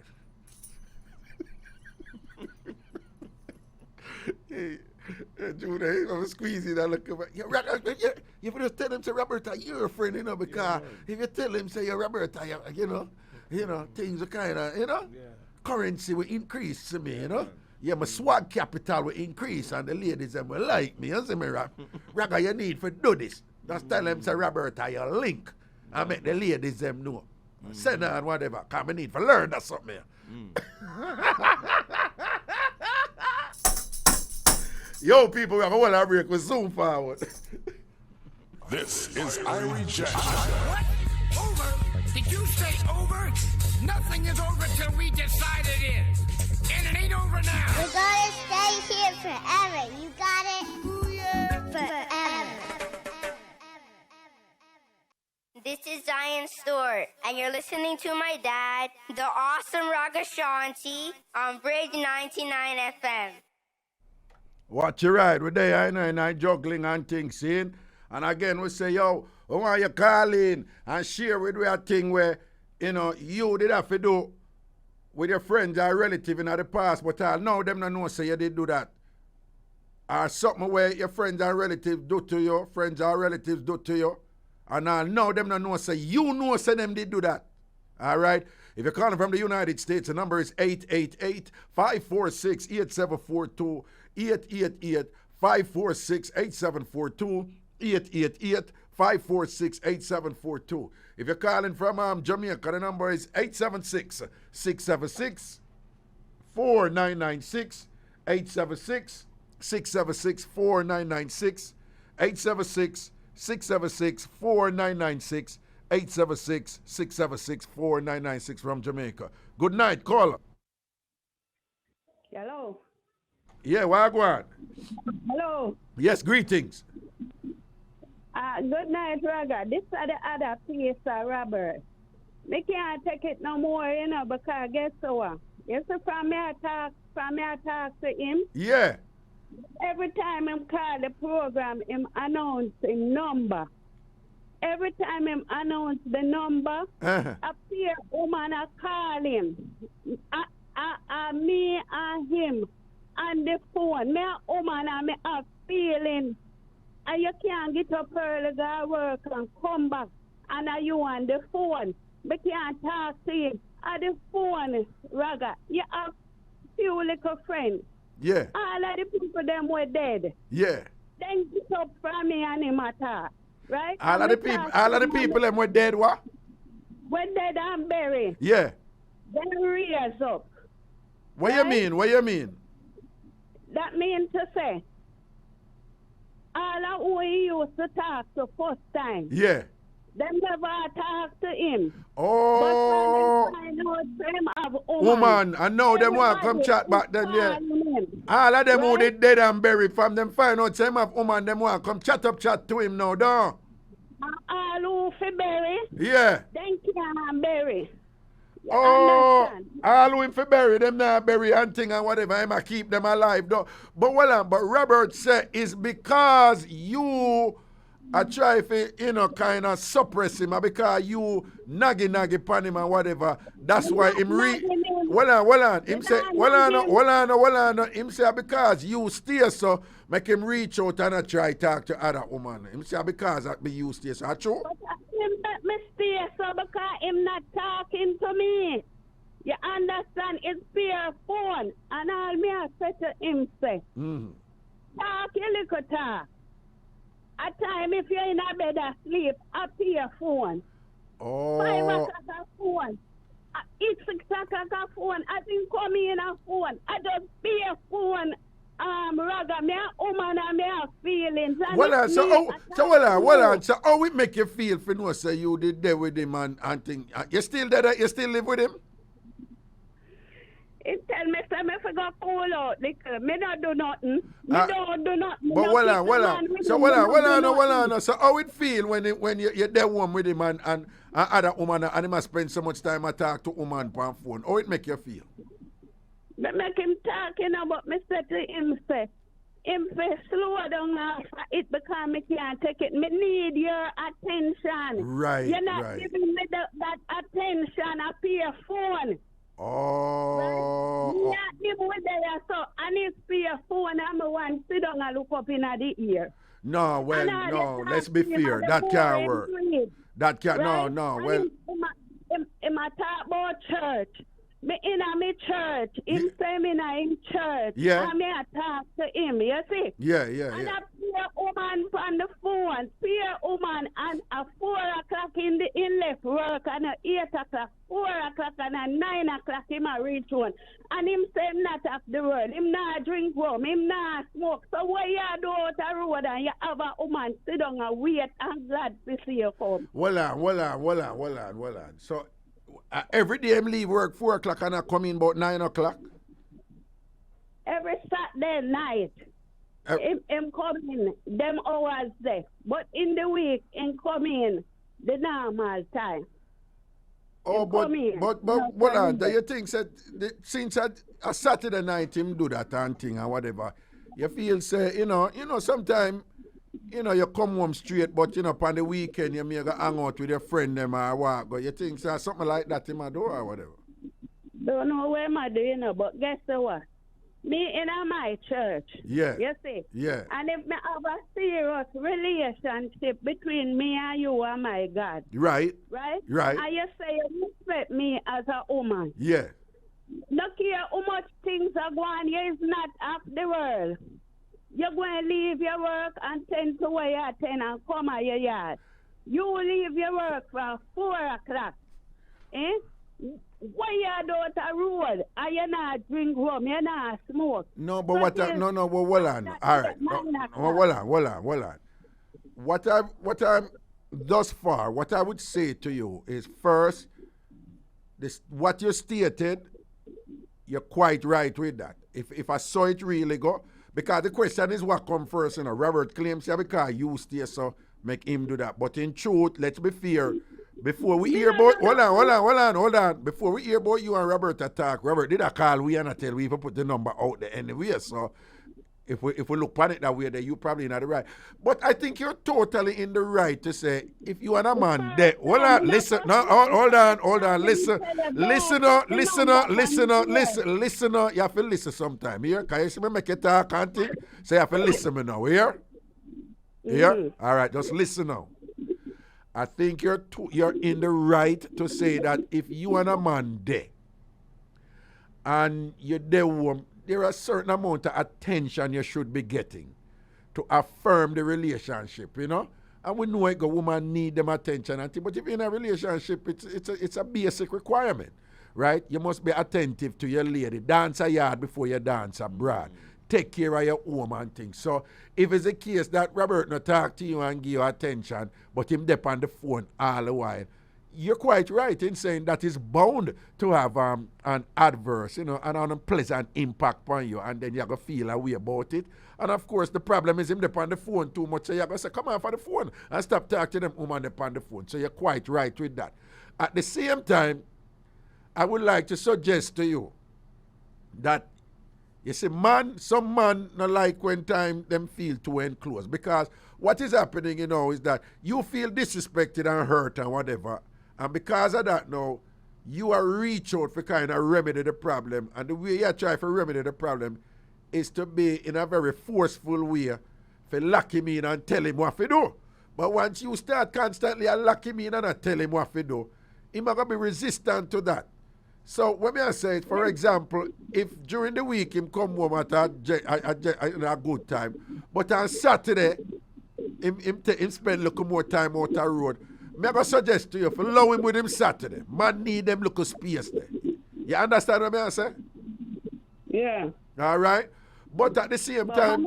Hey, Judah, I'm squeezing that look over. You have to just tell him, say, Robert, you're a friend, you know, because if you tell him, say, Robert, you know, things are kind of, currency will increase to me, you know. Yeah, my swag capital will increase and the ladies them will like me. You see me, Raga, you need to do this. Just tell them, say, Robert, you link and make the ladies them know. Send on whatever, because I need to learn that something. Yo, people, we have a whole break. We zoom forward. This is IrieJam. What? Over? Did you say over? Nothing is over till we decide it is. And it ain't over now. We're gonna stay here forever. You got it? Ooh, yeah. Forever. This is Zion Stewart, and you're listening to my dad, the awesome Ragashanti, on Bridge 99 FM. Watch your ride. We're there, I know, juggling and things, see? And again, we say, yo, we want you call in and share with we a thing where, you know, you did have to do with your friends or relative in the past, but now them don't know say you did do that. Or something where your friends and relatives do to you, friends or relatives do to you, and now them don't know say you know say them did do that. All right? If you're calling from the United States, the number is 888-546-8742, 888-546-8742, 888-546-8742. If you're calling from Jamaica, the number is 876-676-4996, 876-676-4996, 876-676-4996, 876-676-4996 from Jamaica. Good night, caller. Hello. Yeah, Wagwan. Hello. Yes, greetings. Good night, Raga. This is the other place, Robert. Me can't take it no more, you know, because guess what? You see, from me I talk to him. Yeah. Every time him call the program, him announce him number. Every time him announce the number, appear woman I call him. Me and him on the phone. Me a woman and me a feeling. And you can't get up early, go work and come back. And you on the phone. But you can't talk to him. On the phone, Raga, you have few little friends. Yeah. All of the people them were dead. Yeah. Then get up from me and him attack. Right? All of the people them were dead, what? Were dead and buried. Yeah. Then raise up. What you mean? What you mean? That means to say, all of who he used to talk to first time. Yeah. Them never talk to him. Oh. But when they find out him have woman, I know them want come chat back then, yeah. All of them who they dead and buried from them find out them have woman, them want come chat to him now, don't. All who fi bury. Yeah. Then can't bury. Oh, all who him fi bury, them not bury and thing and whatever, him a keep them alive, though. But but Robert said it's because you I try to, kind of suppress him because you naggy upon him and whatever. That's why him Hold on. Him say, hold on. Him say because you stay so, make him reach out and I try talk to other woman. Him say because that be you stay so. That's true? But him let me stay so because him not talking to me. You understand? It's pure phone. And all me I say to him say, talk your little talk. At time, if you're in a bed asleep, up to your phone. Oh. 5 o'clock phone. It's 6 o'clock phone. I didn't come in a phone. I just be a phone. Raga, me a woman and me a feelings. And Well, it's so, me oh, so attacking well, you. so how it make you feel for no say you did there with him and thing? You still there? You still live with him? It tell me, say me for go pull out liquor. Me not do nothing. Me Ah, don't do nothing. Me But no well kiss on, the well man. on. Me So do well nothing. on, well on. So how it feel when you're there home with him and other woman and him a spend so much time I talk to woman on phone? How it make you feel? Me make him talk, you know, but me say to him, say slow down after it because me can't take it. Me need your attention. Right, You're not right. giving me that attention up your phone. Oh, Right? Yeah, him with there, so I need to your phone and me want to sit down and look up in the ear. no, well, And I no, just let's ask be him, fair. and the That boy can't him work. read, That can't, right? no, And well, him a talk about church. Me in a me church. Him say me na in church. Yeah. And me a talk to him, you see? yeah. And a peer woman on the phone, peer woman, and at 4 o'clock in left work, and at 8 o'clock, 4 o'clock, and at 9 o'clock, him a reach one. And him say him not off the road, him not drink rum, him not smoke. So what you do out the road and you have a woman sit down and wait and glad to see you come? Well on. So every day him leave work 4 o'clock and I come in about 9 o'clock? Every Saturday night, him come in them hours there. But in the week, him come in the normal time. Oh, Him but come in. what are do you think that since a Saturday night him do that and thing and whatever, you feel say, you know, sometimes, you know, you come home straight, but you know, on the weekend you may go hang out with your friend them or what, but you think say something like that him a do or whatever? Don't know where I do, you know, but guess what? Me in my church. Yeah. You see? Yeah. And if me have a serious relationship between me and you and my God, Right. right? Right. And you say you respect me as a woman. Yeah. Look here, how much things are going, you is not of the world. You're going to leave your work and tend to where you attend and come at your yard. You leave your work from 4 o'clock. Eh? Why you do at a road? And you not drink rum, you not smoke. No, but what I, no, well, hold on. All right. Hold on. What I'm thus far, what I would say to you is first, this what you stated, you're quite right with that. If I saw it really go, because the question is what come first, you know. Robert claims yeah, because you stay, so make him do that. But in truth, let's be fair. Before we hear about hold on. Before we hear about you and Robert attack, Robert did a call we and I tell we even put the number out there anyway. So if we look at it that way, then you probably not the right. But I think you're totally in the right to say if you and a man there, hold on, listen, no, hold on, listen, you have to listen sometime here. Can you see me make you talk and think? So you have to listen me now, here? Here? All right, just listen now. I think you're in the right to say that if you and a man there and you're there home, there are a certain amount of attention you should be getting to affirm the relationship, you know? And we know a woman need them attention and thing, but if you're in a relationship, it's a basic requirement, right? You must be attentive to your lady. Dance a yard before you dance abroad. Take care of your home and things. So if it's a case that Robert not talk to you and give you attention, but him dep on the phone all the while, you're quite right in saying that is bound to have an adverse, you know, an unpleasant impact on you, and then you're going to feel a way about it. And of course, the problem is him dep on the phone too much, so you're going to say, come off of the phone and stop talking to them woman dep on the phone. So you're quite right with that. At the same time, I would like to suggest to you that you see, some man not like when time them feel too enclosed, because what is happening, you know, is that you feel disrespected and hurt and whatever, and because of that now, you are reach out for kind of remedy the problem, and the way you try to remedy the problem is to be in a very forceful way for lock him in and tell him what to do. But once you start constantly lock him in and not tell him what to do, he's going to be resistant to that. So when I say, for example, if during the week him come home at a good time, but on Saturday him spend a little more time out the road, I'm going to suggest to you, for allow him with him Saturday. Man need them little space there. You understand what I say? Yeah. All right? But at the same time,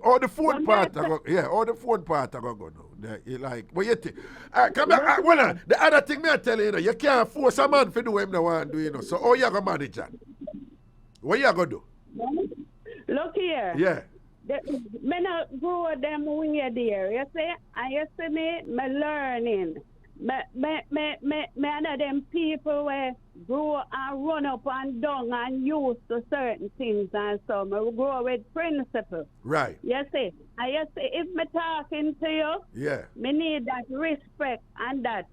All the phone When part, me say- all the phone part I go now. You like, what you think? All right, come here. Hold on. The other thing me I tell you, you can't force a man to do what him no want to do, So how you gonna manage that? What you gonna do? Look here. Yeah. Me not grow them way there. You see? And you see me learning. Me under them people where grow and run up and down and used to certain things and so me grow with principle. Right. You see? And you see, if me talking to you, Yeah. me need that respect and that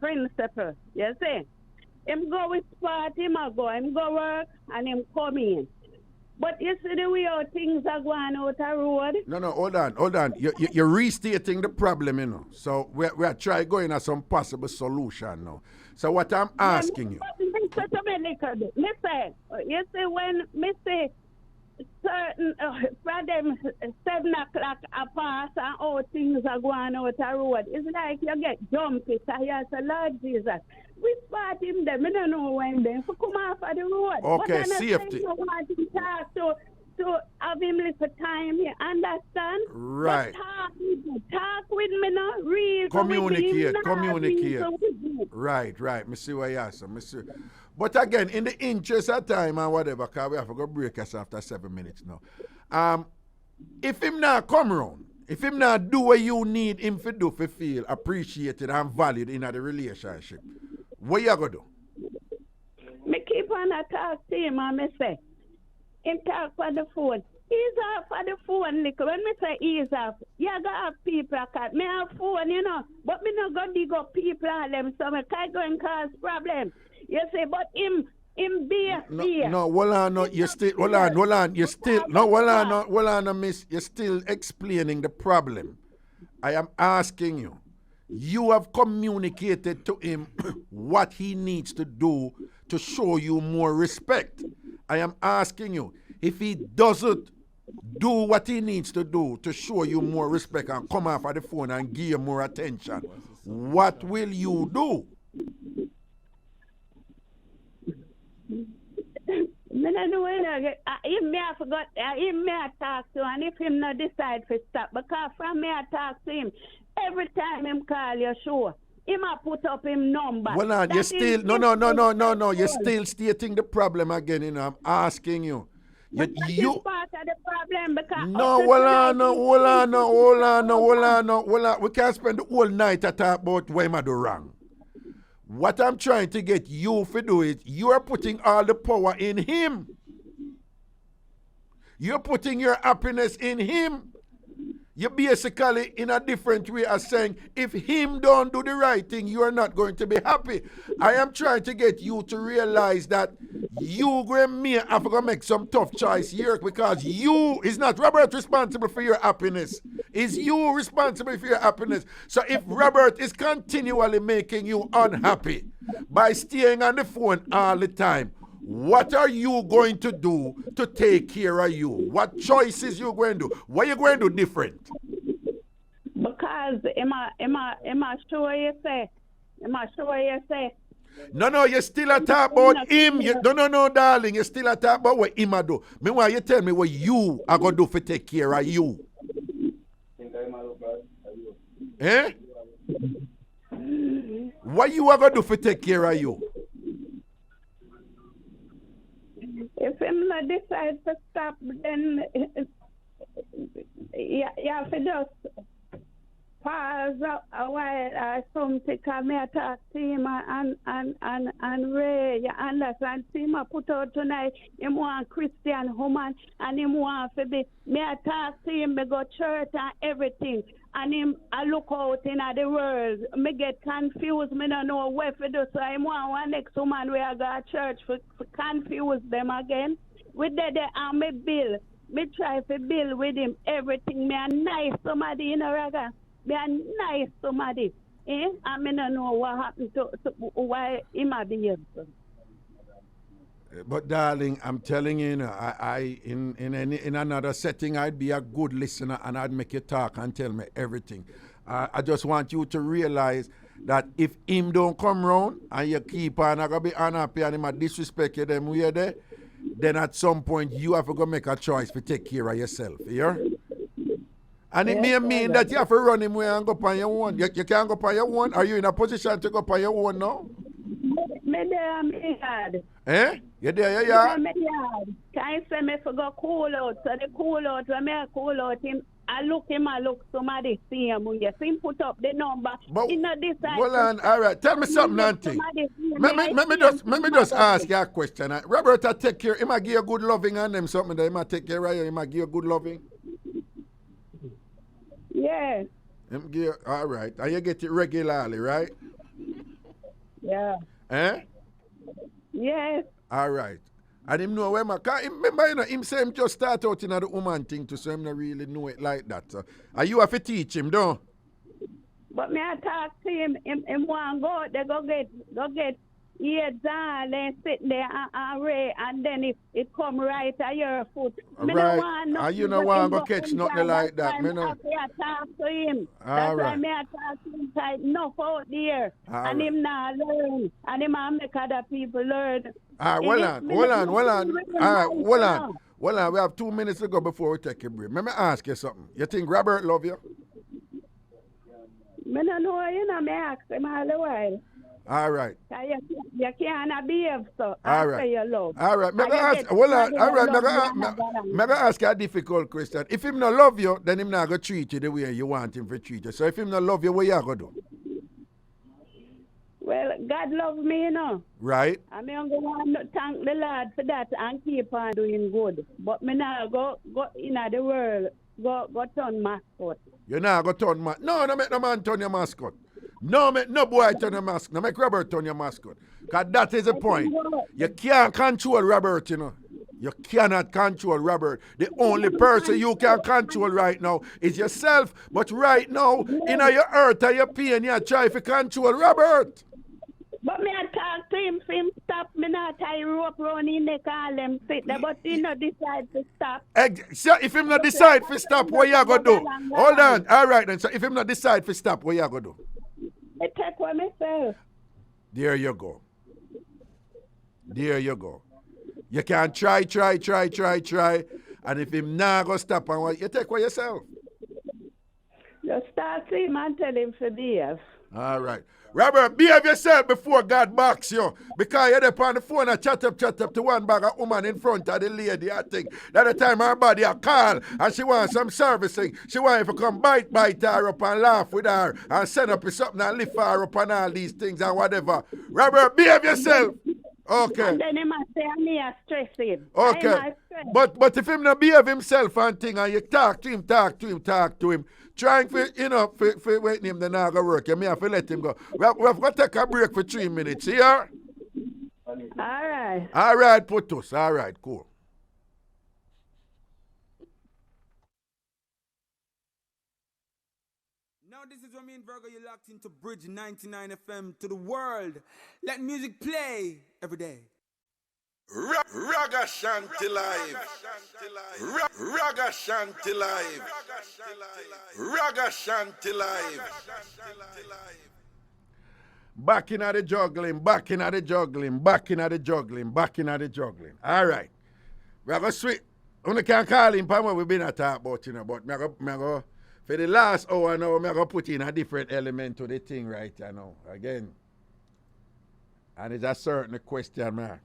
principle. You see? Him go with sport, him go work and him come in. But you see the way how things are going out the road? No, hold on. You're restating the problem, So we're trying going at some possible solution now. So what I'm asking you. Listen to me, little bit. Me say, you see when me say certain, for them 7 o'clock a pass and all things are going out the road, it's like you get jumpy. So you say, Lord Jesus, we spot him there. I don't know when then. So come off of the road. Okay, but safety. You want to talk to have him little time here. Understand? Right. But talk with me now. Real. Communicate. Right. Me see what you ask. But again, in the interest of time and whatever, because we have to go break us after 7 minutes now. If him not come round, if him not do what you need him to do to feel appreciated and valued in the relationship, what you gonna do? Me keep on talk to him and me say, him talk for the phone. He's off for the phone, little. When me say he's off, you gotta have people call. Me have phone, but me not go dig up people and them, so me can't go and cause problem. You say, but him be here. No, hold on, miss. You're still explaining the problem. I am asking you. You have communicated to him what he needs to do to show you more respect. I am asking you, if he doesn't do what he needs to do to show you more respect and come off of the phone and give you more attention, what will you do? Me don't know when him me I forgot, him me I talk to, and if him not decide to stop, because from me I talk to him, every time him call you, sure, him I put up him number. Well, on, you still, no, you're still stating the problem again, I'm asking you. That is part of the problem, because... Hold on. We can't spend the whole night to talk about what I do wrong. What I'm trying to get you to do is, you are putting all the power in him. You're putting your happiness in him. You're basically in a different way of saying, if him don't do the right thing, you are not going to be happy. I am trying to get you to realize that you and me have to make some tough choice here, because you is not Robert responsible for your happiness. Is you responsible for your happiness. So if Robert is continually making you unhappy by staying on the phone all the time, what are you going to do to take care of you? What choices you going to do? What are you going to do different? Because am I sure you say? No, you still a talk about him. No, darling. You still a talk about what him a do. Meanwhile, you tell me what you are going to do to take care of you. Eh? What you are going to do to take care of you? If him not decide to stop, then you have to just pause a while or something. Come here, talk to him and Ray, you understand? See him put out tonight, him want Christian woman and him want to be, me I talk to him, me go church and everything. And him, I look out in the world. Me get confused. Me don't know where to do. So I want one next woman where I go to church for confuse them again. With that, and me bill. Me try to bill with him everything. Me a nice somebody in a Raga. Me a nice somebody. And me don't know what happened to why him a behave. But darling, I'm telling you, in another setting, I'd be a good listener and I'd make you talk and tell me everything. I just want you to realize that if him don't come round and you keep on gonna be unhappy and him a disrespect you them way there, then at some point you have to go make a choice to take care of yourself. Here, And it may mean that you have to run him where and go on your own. You can't go on your own? Are you in a position to go on your own now? Me there, I'm yard. Eh? You there, yeah? Me yard. Can I say me for go cool out? So the cool out, when me cool out him, I look somebody see him. You see him put up the number. But, in the decide. Hold on, all right. Tell me something, Auntie. Let me just ask you a question. Robert, I take care. He might give you good loving on them something that he might take care of you. He might give you good loving. Yeah. Him give, all right. And you get it regularly, right? Yeah. Eh? Yes. All right. And him know where remember, you know, him say him just start out in the woman thing to, so him not really know it like that. So. And you have to teach him, don't? But me I talk to him want go, they go get IrieJam, then sit there and ray, and then it come right at your foot. Me Right. no want nothing, And you know want to go catch nothing like that. Time Me know. after I talk to him. All That's right. why me I talk to him tight enough out there. All and right. him not learn. And him and make other people learn. Hold on. All right, hold on. We have 2 minutes to go before we take a break. Let me ask you something. You think Robert love you? Me no know, you know, me ask him all the while. All right. You can't behave so. All right. Your love. All right. Me And go you ask. get Hold on. somebody All right. that love you and that Me go ask you a difficult question. If him not love you, then him not go treat you the way you want him to treat you. So if him not love you, what you gonna do? Well, God love me, you know. Right. I'm going to thank the Lord for that and keep on doing good. But me now go in the world, go turn mascot. You not go turn man. No make no man turn your mascot. No make no boy turn your mascot. No make Robert turn your mascot. Because that is the point. You can't control Robert, you know. You cannot control Robert. The only person you can control right now is yourself. But right now, in your hurt and your pain, you try to control Robert. But me I talk to him, for him stop. Me not tie rope round in the call them sit there. But he not decide to stop. So if him not decide to stop, what you gonna do? Hold on. All right then. So if him not decide to stop, what you gonna do? I take one myself. There you go. There you go. You can try. And if him not go stop, and what you take for yourself. Just start to him and tell him to behave. All right. Robert, behave yourself before God box you. Because you're there on the phone and chat up to one bag of woman in front of the lady, I think. That the time her body a call and she wants some servicing. She wants you to come bite her up and laugh with her and send up with something and lift her up and all these things and whatever. Robert, behave yourself. Okay. And then he must say, me a stress him. Okay. But if him not behave himself and thing and you talk to him, trying for, for waiting him, then not going to work. You may have to let him go. We have got to take a break for 3 minutes, here. All right. All right, Putus. All right, cool. Now this is what me and Virgo, you locked into Bridge 99 FM to the world. Let music play every day. Ragashanti live. Ragashanti live. Ragashanti live. Back in the juggling. All right. We're going to switch. We can call him, but we've been talking about, but me go, for the last hour now, I'm going to put in a different element to the thing right now. Again. And it's a certain question, man.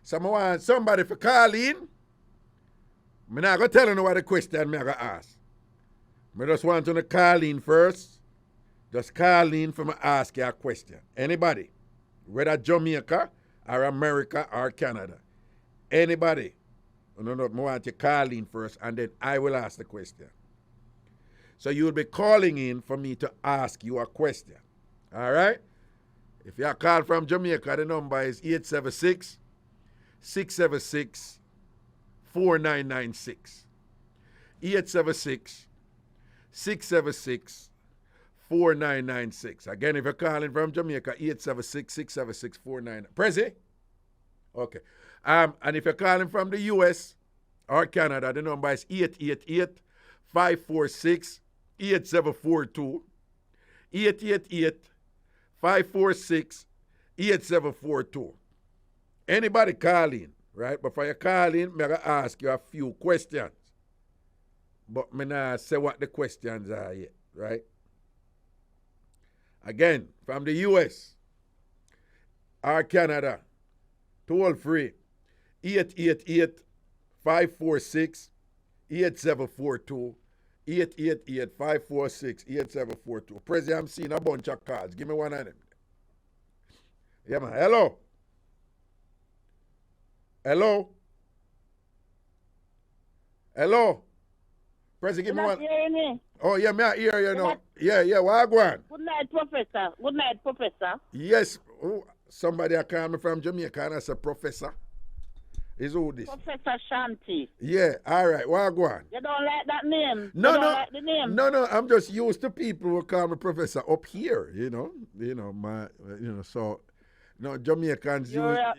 So I want somebody to call in. I'm not going to tell you what the question I'm going to ask. I just want you to call in first. Just call in for me ask you a question. Anybody, whether Jamaica or America or Canada. Anybody. I want you to call in first and then I will ask the question. So you'll be calling in for me to ask you a question. All right? If you call from Jamaica, the number is 876-676-4996. 876-676-4996. Again, if you're calling from Jamaica, 876-676-4996. Prezi? Okay. And if you're calling from the U.S. or Canada, the number is 888-546-8742. 888-546-8742. Anybody call in, right? Before you call in, I'm going to ask you a few questions. but me not say what the questions are yet, right? Again, from the US or Canada, toll free, 888-546-8742, 888-546-8742. President, I'm seeing a bunch of cards. Give me one of them. Yeah, man. Hello? Hello? Hello? President, give me one. Me? Oh, yeah, me I hear you now. Yeah, what go on? Good night, Professor. Good night, Professor. Yes. Oh, somebody I call me from Jamaica and I say, Professor. Is who this? Professor Shanti. Yeah, all right. What go on? You don't like that name? No, you don't like the name? No, I'm just used to people who call me Professor up here, so... No, Jamaicans. You were a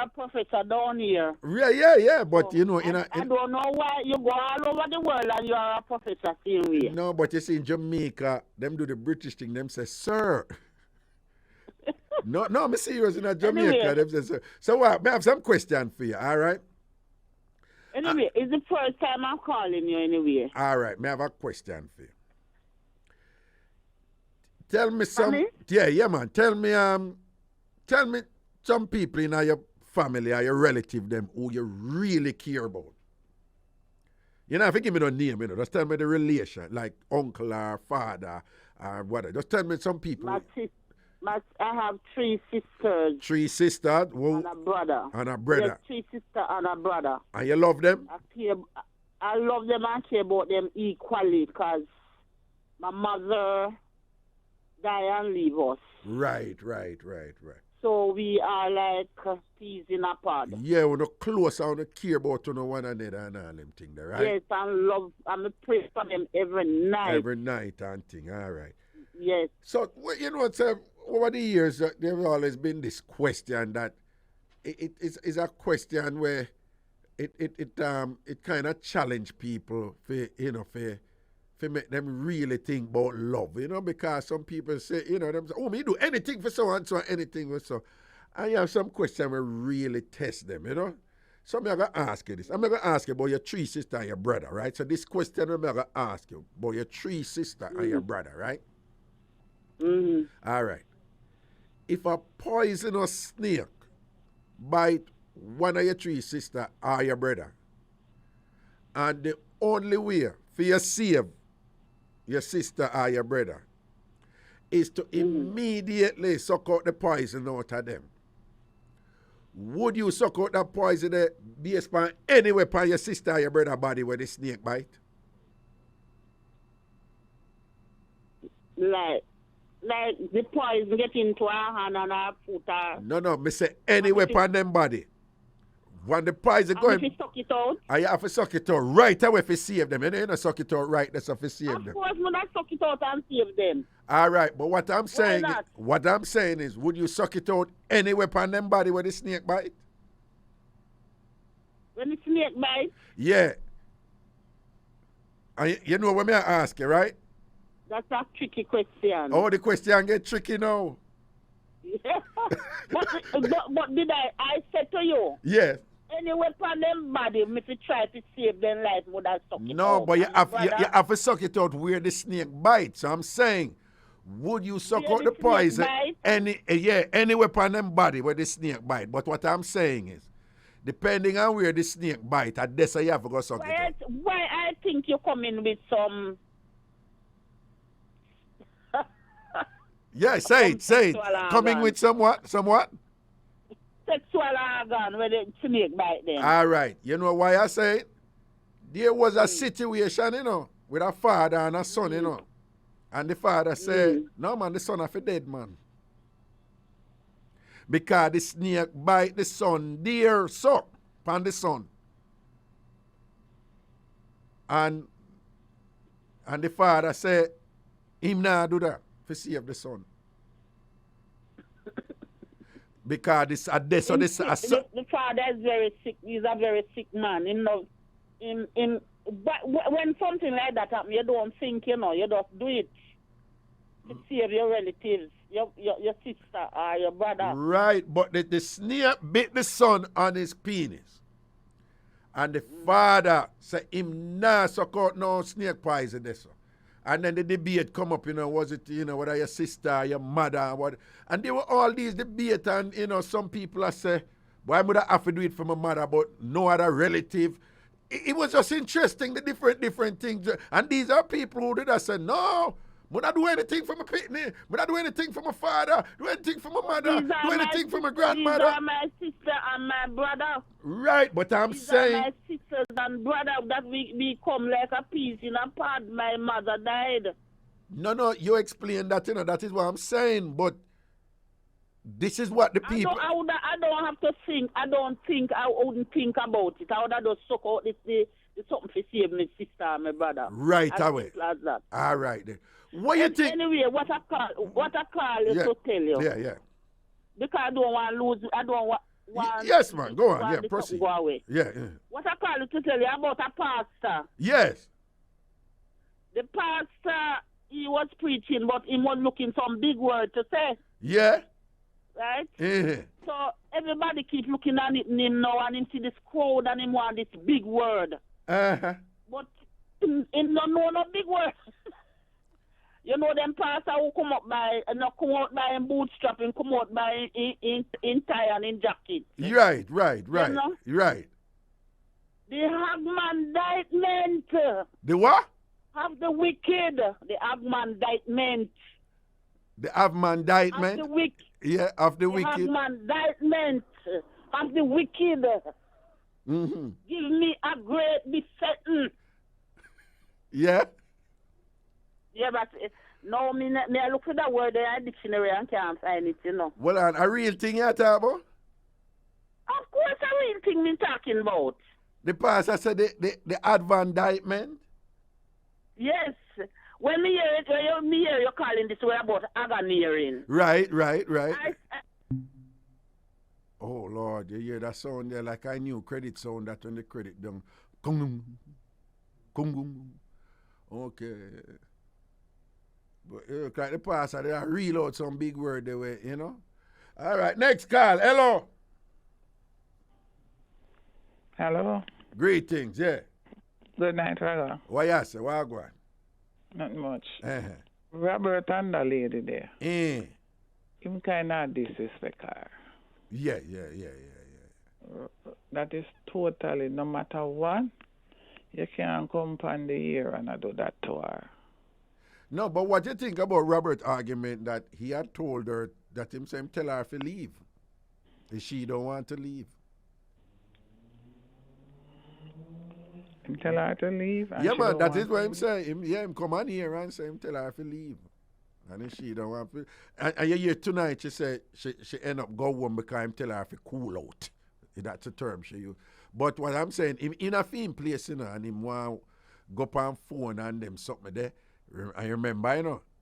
professor down here. Yeah, but I don't know why you go all over the world and you are a professor same way. No, but you see in Jamaica, them do the British thing, them say, sir. no, I'm serious in Jamaica, anyway. Them say, sir. So what, I have some question for you, all right? Anyway, it's the first time I'm calling you anyway. All right, I have a question for you. Tell me some, yeah, man, tell me some people in your family or your relative them who you really care about. You know, if you give me no name, just tell me the relation, like uncle or father or whatever. Just tell me some people. I have 3 sisters. 3 sisters? Well, and a brother. Yes, 3 sisters and a brother. And you love them? I love them and care about them equally because my mother died and leave us. Right. So we are like peas in a pod. Yeah, we're not close, I don't care about one another and all them things there, right? Yes, I'm pray for them every night. Every night and thing, all right. Yes. So, over the years, there's always been this question that it's a question where it kind of challenge people for make them really think about love, because some people say, them say, me do anything for so and so, anything for so. And you have some questions where really test them, So I'm going to ask you this. I'm going to ask you about your 3 sisters and your brother, right? So this question I'm going to ask you about your 3 sisters and your brother, right? Mm-hmm. All right. If a poisonous snake bite one of your 3 sisters or your brother, and the only way for you to save your sister or your brother is to immediately suck out the poison out of them, would you suck out that poison based on any weapon your sister or your brother body where the snake bite? Like the poison get into our hand and our foot. No, me say any weapon them body. When the poison going, if you suck it out? I have to suck it out right away to save them. You don't suck it out right, that's to save them. Of course, we not suck it out and save them. All right, but what I'm saying is, would you suck it out any weapon them body where the snake bite? When the snake bite? Yeah. And you know what I ask you, right? That's a tricky question. Oh, the question get tricky now. Yeah. but did I said to you? Yes. Any weapon them body, if you try to save them life, would I suck it out? No, but you have to suck it out where the snake bites. So I'm saying, would you suck out the poison? Any weapon them body where the snake bite. But what I'm saying is, depending on where the snake bite, at this you have to go suck it out. Why I think you come in with some... Yeah, say it. Coming with somewhat? Sexual organ where the snake bite them. All right. You know why I say it? There was a situation, with a father and a son, And the father said, no, man, the son of a dead man. Because the snake bite the son, dear suck upon the son. And the father said, him not do that to save the son. Because the father is very sick. He's a very sick man. But when something like that happens, you don't think, you just do it to save your relatives, your sister or your brother. Right, but the snake bit the son on his penis. And the father said him nah suck out no snake poison this. And then the debate come up, was it, whether your sister, your mother, what. And there were all these debate and, some people say, why would I have to do it for my mother, but no other relative. It was just interesting, the different things. And these are people who did I say, no, I not do anything for my pitney, I not do anything for my father, do anything for my mother, do anything for my grandmother. These are my sister and my brother. Right, but I'm these saying... Are my sisters and brother that we come like a piece in a pod. My mother died. No, you explain that, that is what I'm saying, but this is what the people... I don't have to think. I wouldn't think about it. I would have just suck out the something to save my sister and my brother. Right away. Like that. All right then. What you think? Anyway, what I call you to tell you. Yeah. Because I don't want to lose. I don't want. Yes, man. Go on. Yeah, proceed. Go away. Yeah. What I call you to tell you about a pastor. Yes. The pastor, he was preaching, but he was looking some big word to say. Yeah. Right? Yeah. So everybody keep looking at him now and him see this crowd and him want this big word. Uh-huh. But him don't know no big word. You know them pastor who come out by in bootstrap and come out by in tie and in jacket. Right. You know? Right. The Hagman-dicement. The what? Have the wicked. The Hagman-dicement. The Hagman-dicement? Of the wicked. Yeah, of the wicked. The Hagman-dicement. Of the wicked. Mm-hmm. Give me a great besetting. Yeah? Yeah, but no, me look for that word in a dictionary and can't find it, Well, a real thing you talk about? Of course, a real thing me talking about. The pastor said the advandiment? Yes. When me hear you calling this word about agoniering. Right. Oh, Lord, you hear that sound there like I knew credit sound that when the credit down. Okay. But like the pastor, they reel out some big word the way, All right, next call. Hello. Hello. Greetings, yeah. Good night, Raga. What you say? What go on? Not much. Uh-huh. Robert and the lady there. Him kind of disrespect her. Yeah. That is totally, no matter what, you can't come on the ear and I do that to her. No, but what do you think about Robert's argument that he had told her that him tell her to leave? If she don't want to leave. Him tell her to leave? Yeah, man, that is what him say. Him come on here and say him tell her to leave. And if she don't want to... And you hear tonight she said she end up go home because him tell her to cool out. That's a term she use. But what I'm saying, him in a film place, and him want go up on phone and them something there. I remember,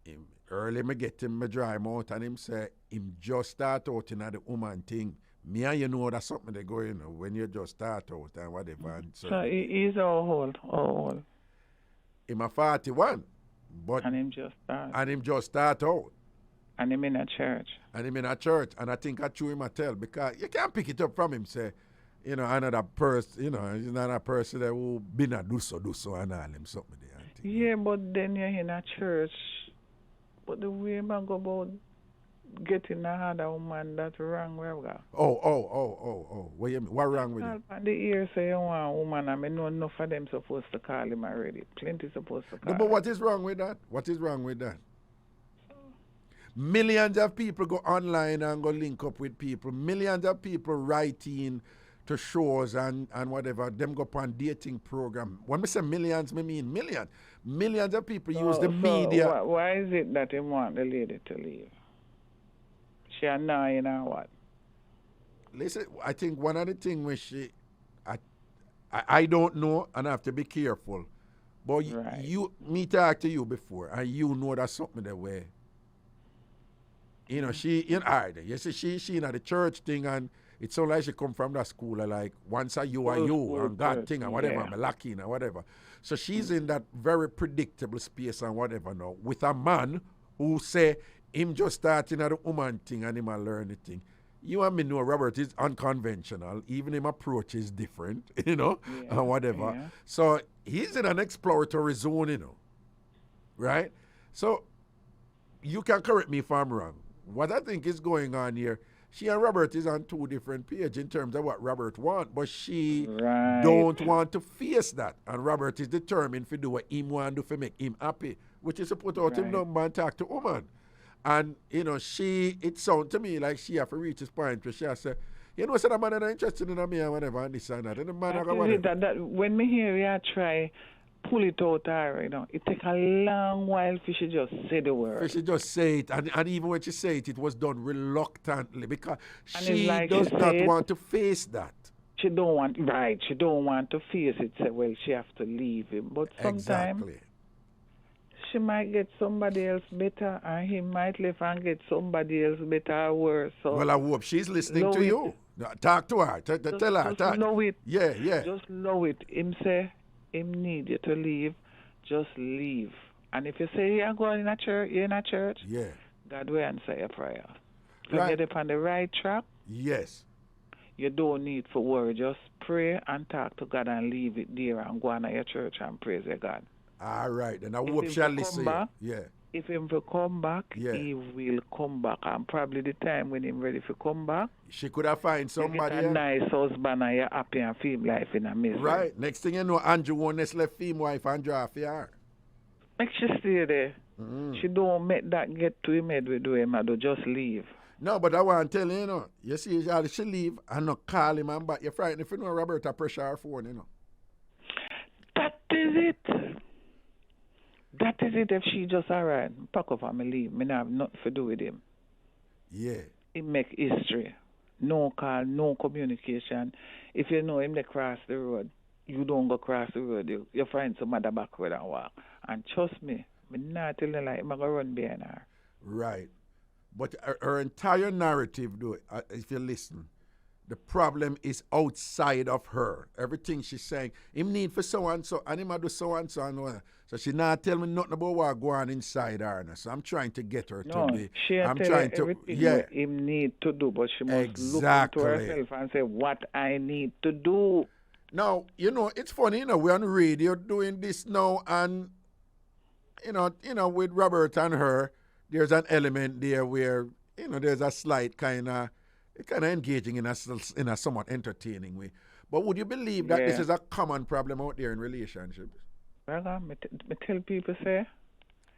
him early me get him, me dry him out, and him say, him just start out in the woman thing. Me and you know that's something they go, when you just start out and whatever. And so he's how old? Him a 41. But and him just start. And him just start out. And him in a church. And I think I chew him a tell, because you can't pick it up from him, say, another person, he's not a person that who been a do so and all him something there. Yeah, but then you're in a church. But the way man go about getting another woman, that's wrong, Reggae. Oh. What you mean? What wrong with it? And the ear say you want a woman, I know enough of them supposed to call him already. Plenty supposed to call him. But what is wrong with that? Millions of people go online and go link up with people. Millions of people writing to shows and whatever. Them go on dating program. When we say millions, me mean millions. Millions of people use the media. Why is it that they want the lady to leave? She annoying or what? Listen, I think one of the things which I don't know, and I have to be careful. But right. me talk to you before, and you know that's something that way. She in Ireland. You see, she in the church thing, and it sounds like she come from that school, like once are you and God thing and whatever, I'm lucky and whatever. So she's in that very predictable space and whatever now, with a man who say him just starting at the woman thing and him a learn the thing. You and me know Robert is unconventional. Even him approach is different, you know, and whatever. Yeah. So he's in an exploratory zone, you know, right? So you can correct me if I'm wrong. What I think is going on here, she and Robert is on two different pages in terms of what Robert want, but she don't want to face that. And Robert is determined to do what him want to do to make him happy, which is to put out him number and talk to woman. And, you know, it sounds to me like she have to reach this point where she has to say, you know, so the man is not interested in me and whatever, and this and that. And the man that when me hear you try pull it out her, you know, it take a long while for she just say the word. She just say it, and even when she say it, it was done reluctantly because and she like does she not said, want to face that. She don't want to face it. Say, well, she have to leave him. But sometimes she might get somebody else better, and he might leave and get somebody else better or worse. So well, I hope she's listening to you. Talk to her. Tell her. Just know it. Yeah. Just know it. Him say, him need you to leave. Just leave. And if you say you're going in a church, God will answer your prayer. So get up on the right track. Yes. You don't need to worry. Just pray and talk to God and leave it there and go on to your church and praise your God. All right. And I hope she'll listen. If him will come back, he will come back. And probably the time when him ready to come back, she could have find somebody. A nice husband and you're happy and feel life in a misery. Right. Next thing you know, Andrew won't left him wife and draw for her. Make she stay there. She don't make that get to him head with him, I just leave. No, but I want to tell you, you know, you see, she leave and not call him and back. You're frightened if you know Roberta pressure her phone, you know. That is it. That is it. If she just alright, pack up and me leave. Me not have nothing to do with him. Yeah. He make history. No call, no communication. If you know him, they cross the road. You don't go cross the road. You find some other backward and walk. And trust me, me not tell you like I'm going to run behind her. Right. But her entire narrative, though, if you listen, the problem is outside of her. Everything she's saying, him need for so-and-so, and him do so-and-so. And so she not tell me nothing about what go on inside her. So I'm trying to get her to be. I'm trying to, everything him need to do, but she must look into herself and say, what I need to do. Now, you know, it's funny, you know, we're on radio doing this now, and, you know, with Robert and her, there's an element there where, you know, there's a slight kind of engaging in a somewhat entertaining way. But would you believe that this is a common problem out there in relationships? Well, me tell people, say.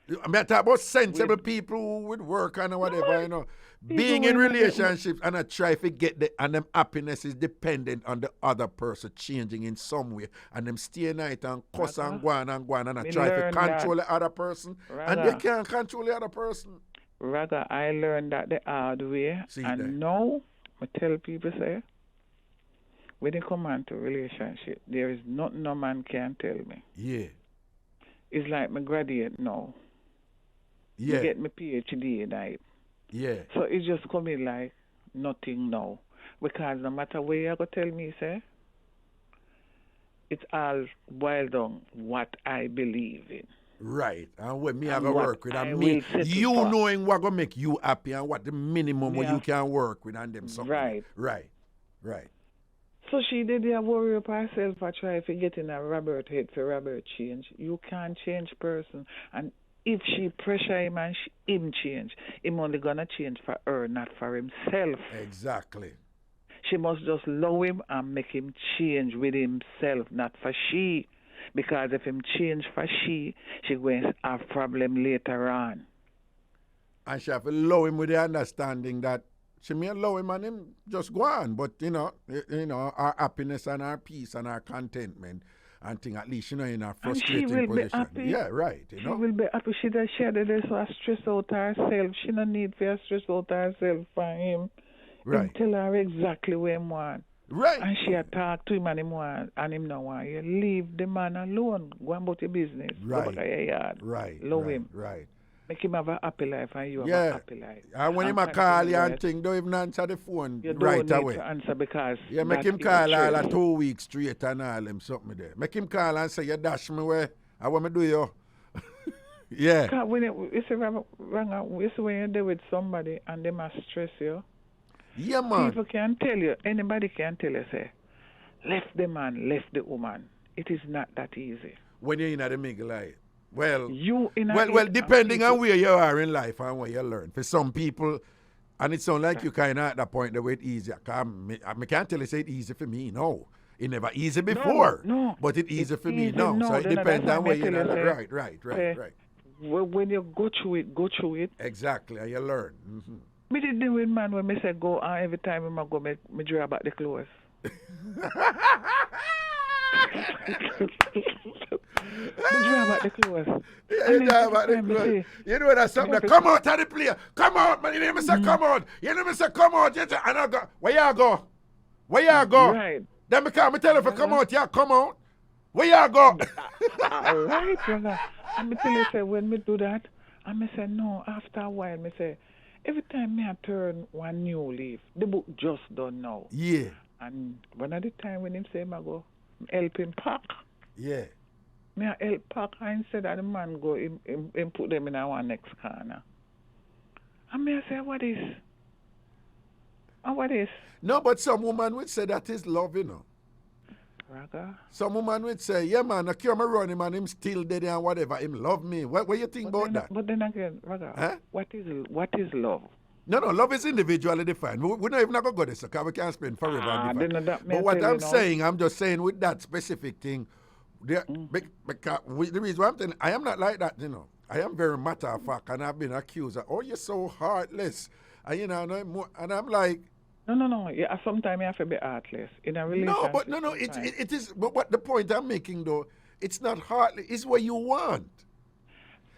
I talk about sensible people who would work and whatever, you know. Being in relationships and I try to get and them happiness is dependent on the other person changing in some way. And them stay night and cuss and go on and I try to control the other person. And they can't control the other person. Raga, I learned that the hard way. Now, I tell people, say, when they come into relationship, there is nothing no man can tell me. Yeah. It's like my graduate now. Yeah. You get my Ph.D. night. Yeah. So it's just coming like nothing now. Because no matter where you go tell me, say, it's all boiled down what I believe in. Right. And what me I go work with. And me, you knowing what going to make you happy and what the minimum what you can work with and them something. Right. So she did worry up herself for try to get in a Robert head for Robert change. You can't change person. And if she pressure him and him change, him only gonna change for her, not for himself. Exactly. She must just love him and make him change with himself, not for she. Because if him change for she going to have problem later on. And she have to love him with the understanding that she may love him and him just go on. But, you know, our happiness and our peace and our contentment and thing, at least, you know, in a frustrating position. Be happy. Yeah, right. You know? She will be happy. She does share the day so stress out herself. She no need for stress out herself for him. Right. Him tell her exactly what him want. Right. And she talk to him and him want, and him no want you. Leave the man alone. Go about your business. Right. Go back to your yard. Right. Love him. Right. Make him have a happy life and you have a happy life. And when him a call you and thing, don't even answer the phone you right don't away. Need to answer because make him call all 2 weeks straight and all them something there. Make him call and say, you dash me where I want me do you. Yeah. Because when you see when you're there with somebody and they must stress you, Yeah, man. People can tell you, anybody can tell you, say, left the man, left the woman. It is not that easy. When you're in the middle life. Well, well, depending on where you are in life and what you learn. For some people, and it sounds like you kind of at that point that way it's easy. I can't tell you say it's easy for me, no. It never easy before, no. But it's easy for me easy, now. no, So it depends on where you're at. Right. When you go through it. Exactly, and you learn. Mm-hmm. Me did do with man when me say go, and every time I go, me draw back the clothes. Me draw back the clothes. You know that's something that come out of the player. Come out, man. You know me say come out. You know me say come out. And I go, where you go? Right. Then me tell you if come out, yeah, come out. Where you go? All right, brother. And me tell you, say, when me do that, and me say, no, after a while, me say, every time me I turn one new leaf, the book just done now. Yeah. And one of the time when him say, I go help him pack. Yeah. Me I help pack, and instead of the man go, him put them in our next corner. And me I say, what is? And what is? No, but some woman would say that is love, you know. Raga? Some woman would say, yeah, man, I cure me run him and him still dead and whatever. Him love me. What you think about that? But then again, Raga, huh? what is love? No, love is individually defined. We're not even going to go there, because we can't spend forever. But what I'm saying, I'm just saying with that specific thing, because the reason why I'm telling, I am not like that, you know. I am very matter of fact, and I've been accused of, oh, you're so heartless. And, you know, and I'm like, No. Yeah, sometimes you have to be heartless in a relationship. No. It is. But what the point I'm making though, it's not heartless. It's what you want,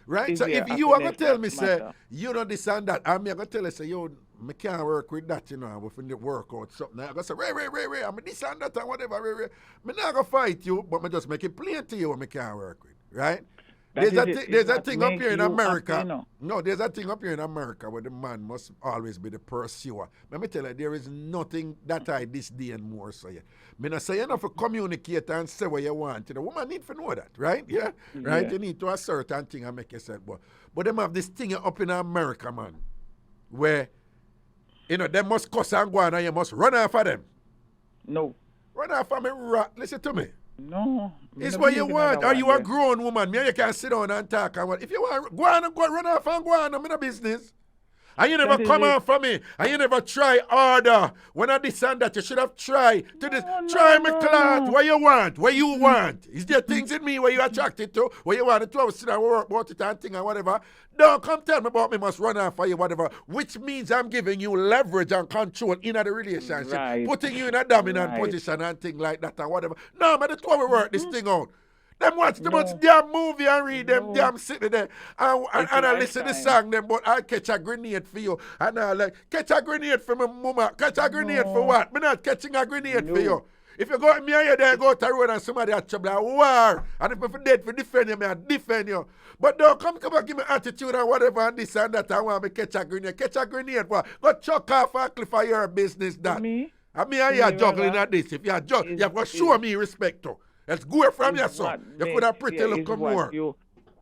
right? So if you are gonna tell me, say, you know this and that, I'm gonna tell you, say, yo, I can't work with that, you know, within the work or something. I'm gonna say, Ray, I'm this and that and whatever, Ray. I'm not gonna fight you, but I just make it plain to you what I can't work with, right? There's a thing up here in America. No, there's a thing up here in America where the man must always be the pursuer. Let me tell you, there is nothing that I this day and more so. Yeah. I not say enough to communicate and say what you want. You know, woman need to know that, right? Yeah? Right? Yeah. You need to assert and thing and make yourself. But them have this thing up in America, man, where, you know, they must cuss and go on and you must run after them. No. Run after me, listen to me. No. It's what you want. Are you a grown woman? Me, you can sit down and talk. And what? If you want, go on and go run off and go on. I'm in a business. And you never come out for me. And you never try harder. When I this and that, you should have tried. Try me, clot. What you want? What you want? Is there things in me where you attracted to? Where you want to sit and work about it and thing and whatever? Don't come tell me about me must run off for you, whatever. Which means I'm giving you leverage and control in the relationship. Right. Putting you in a dominant position and thing like that and whatever. No, man, that's why we work this thing out. Them watch the much damn movie and read them damn sitting there and I listen to the song them, but I catch a grenade for you. And I like, catch a grenade for my mama. Catch a grenade for what? Me not catching a grenade for you. If you go at me and you there, go to the road and somebody has trouble, I war. And if I'm dead for defend you, I defend you. But don't come and give me attitude and whatever and this and that. I want me catch a grenade. Catch a grenade for go chuck off a cliff for your business that. Me? And me and you are juggling at this. If you are juggling, you have to show me respect too. Let's go from your son. You could have pretty look more.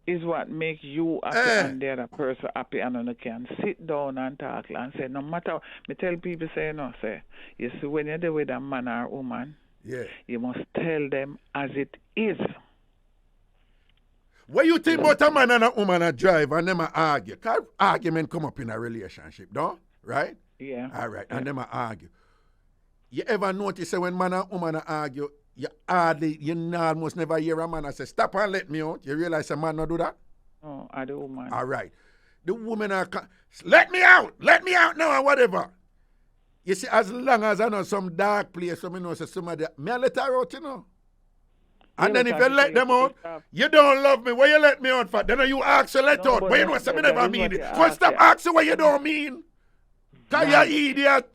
Is what make you happy and the other person happy and you can sit down and talk and say, no matter, me tell people say, no, say, you see when you're there with a man or woman, you must tell them as it is. What you think about a man and a woman a drive and them a argue? Because argument come up in a relationship, don't? Right? Yeah. All right, and them a argue. You ever notice when man and woman a argue, you almost never hear a man say, stop and let me out. You realize a man not do that? Oh, I do, man. All right. The woman are, let me out now or whatever. You see, as long as I know some dark place, so I know somebody, me I let her out, you know. And then if you let them out, you don't love me. Why you let me out for? Then you ask to let out. But you know something never mean it. So stop asking what you don't mean. Because you're idiot.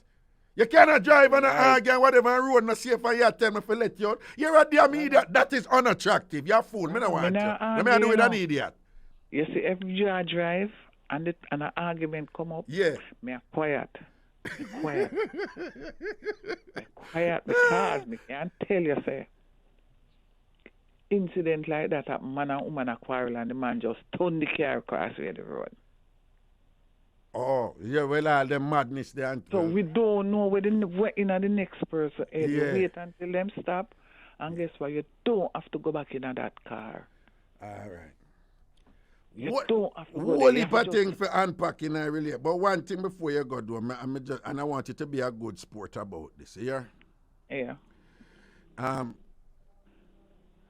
You cannot drive and argue and whatever and road not safe and you tell me to let you out. You're a damn idiot. That is unattractive. You're a fool. Me don't want you. Let me do with an idiot. You see, if you drive and an argument come up, me are quiet. Quiet because me can't tell you, say, incident like that, a man and woman a quarrel and the man just turn the car across the road. Oh, yeah, well, all them madness there. So we don't know where the next person is. You wait until them stop, and guess what? You don't have to go back in that car. All right. You don't have to go What there. heap of thing for unpacking I really. But one thing before you go do, and I want you to be a good sport about this, yeah? Yeah.